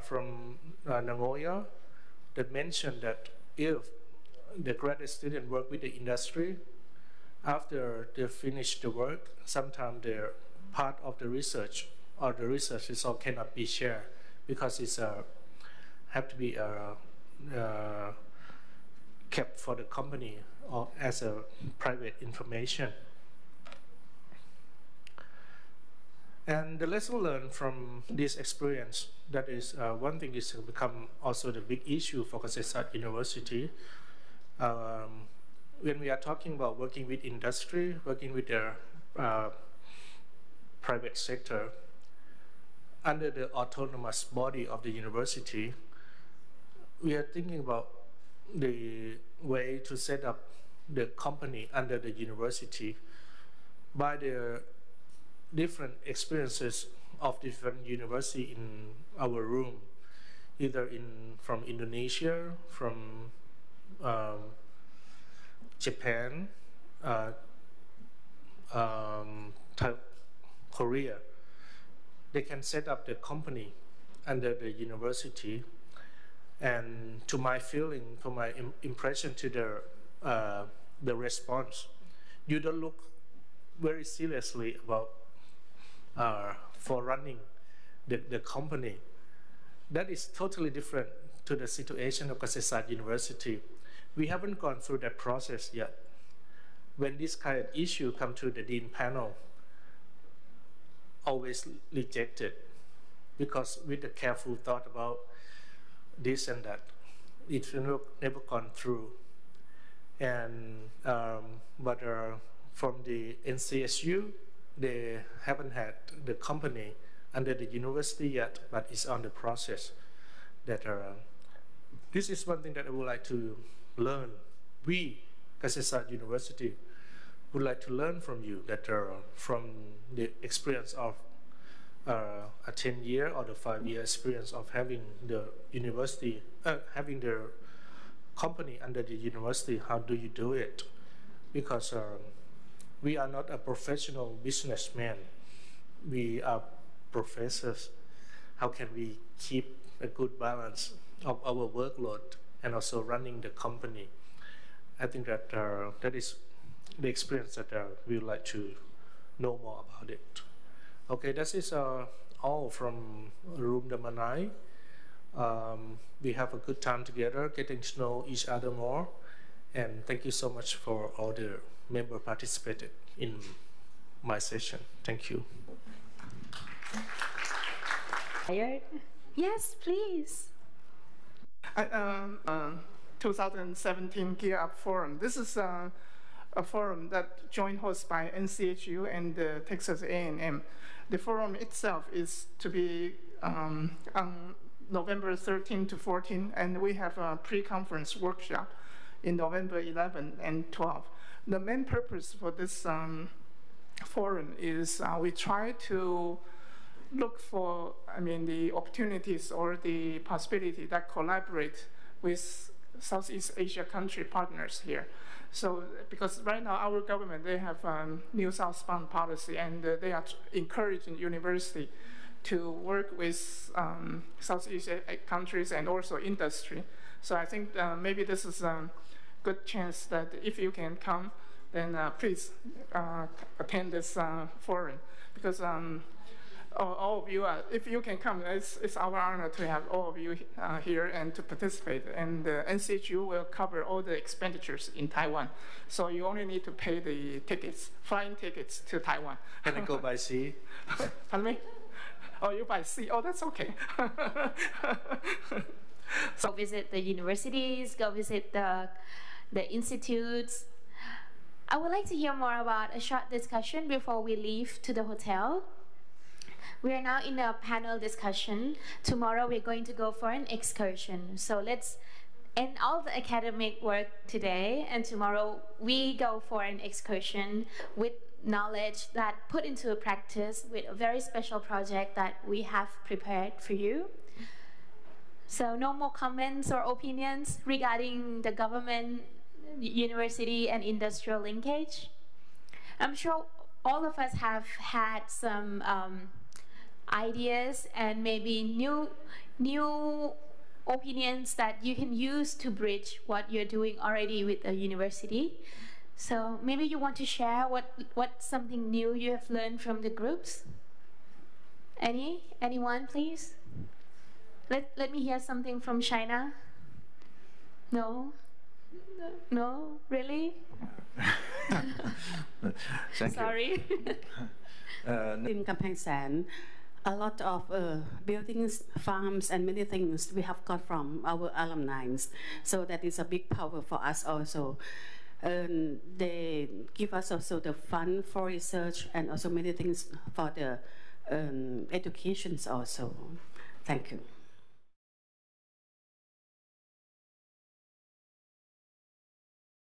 from Nagoya, that mentioned that if the graduate student work with the industry, after they finish the work, sometimes they're part of the research, or the research result cannot be shared because it's have to be kept for the company or as a private information. And the lesson learned from this experience, that is one thing is become also the big issue for Kasetsat University. When we are talking about working with industry, working with the private sector, under the autonomous body of the university, we are thinking about the way to set up the company under the university by the different experiences of different universities in our room, either from Indonesia, from Japan, Korea. They can set up the company under the university. And to my feeling, to my impression to the response, you don't look very seriously about for running the company. That is totally different to the situation of Kasetsat University. We haven't gone through that process yet. When this kind of issue come to the dean panel, always rejected, because with the careful thought about this and that, it never gone through. And but from the NCSU, they haven't had the company under the university yet, but it's on the process. That this is one thing that I would like to learn. We, Kasetsat University, would like to learn from you, that from the experience of a 10-year or the 5-year experience of having the university, having the company under the university, how do you do it? Because we are not a professional businessman. We are professors. How can we keep a good balance of our workload and also running the company. I think that that is the experience that we would like to know more about it. Okay, that is all from room number 9. We have a good time together, getting to know each other more, and thank you so much for all the members participated in my session. Thank you. Yes, please. 2017 Gear Up Forum. This is a forum that joint hosted by NCHU and Texas A&M. The forum itself is to be on November 13 to 14, and we have a pre-conference workshop in November 11 and 12. The main purpose for this forum is we try to look for, the opportunities or the possibility that collaborate with Southeast Asia country partners here. So, because right now our government, they have new southbound policy, and they are encouraging university to work with Southeast Asia countries and also industry. So I think maybe this is a good chance that if you can come, then please attend this forum, because all of you, if you can come, it's our honor to have all of you here and to participate. And the NCHU will cover all the expenditures in Taiwan. So you only need to pay the tickets, flying tickets to Taiwan. Can I go by sea? Pardon me? Oh, you by sea? Oh, that's okay. So visit the universities, go visit the institutes. I would like to hear more about a short discussion before we leave to the hotel. We are now in a panel discussion. Tomorrow we're going to go for an excursion. So let's end all the academic work today, and tomorrow we go for an excursion with knowledge that put into practice with a very special project that we have prepared for you. So no more comments or opinions regarding the government, university, and industrial linkage. I'm sure all of us have had some ideas and maybe new opinions that you can use to bridge what you're doing already with the university. So maybe you want to share what something new you have learned from the groups. Anyone, please? Let me hear something from China. No, really? Sorry. In Kamphaeng San, a lot of buildings, farms, and many things we have got from our alumni. So that is a big power for us also. They give us also the fund for research and also many things for the educations also. Thank you.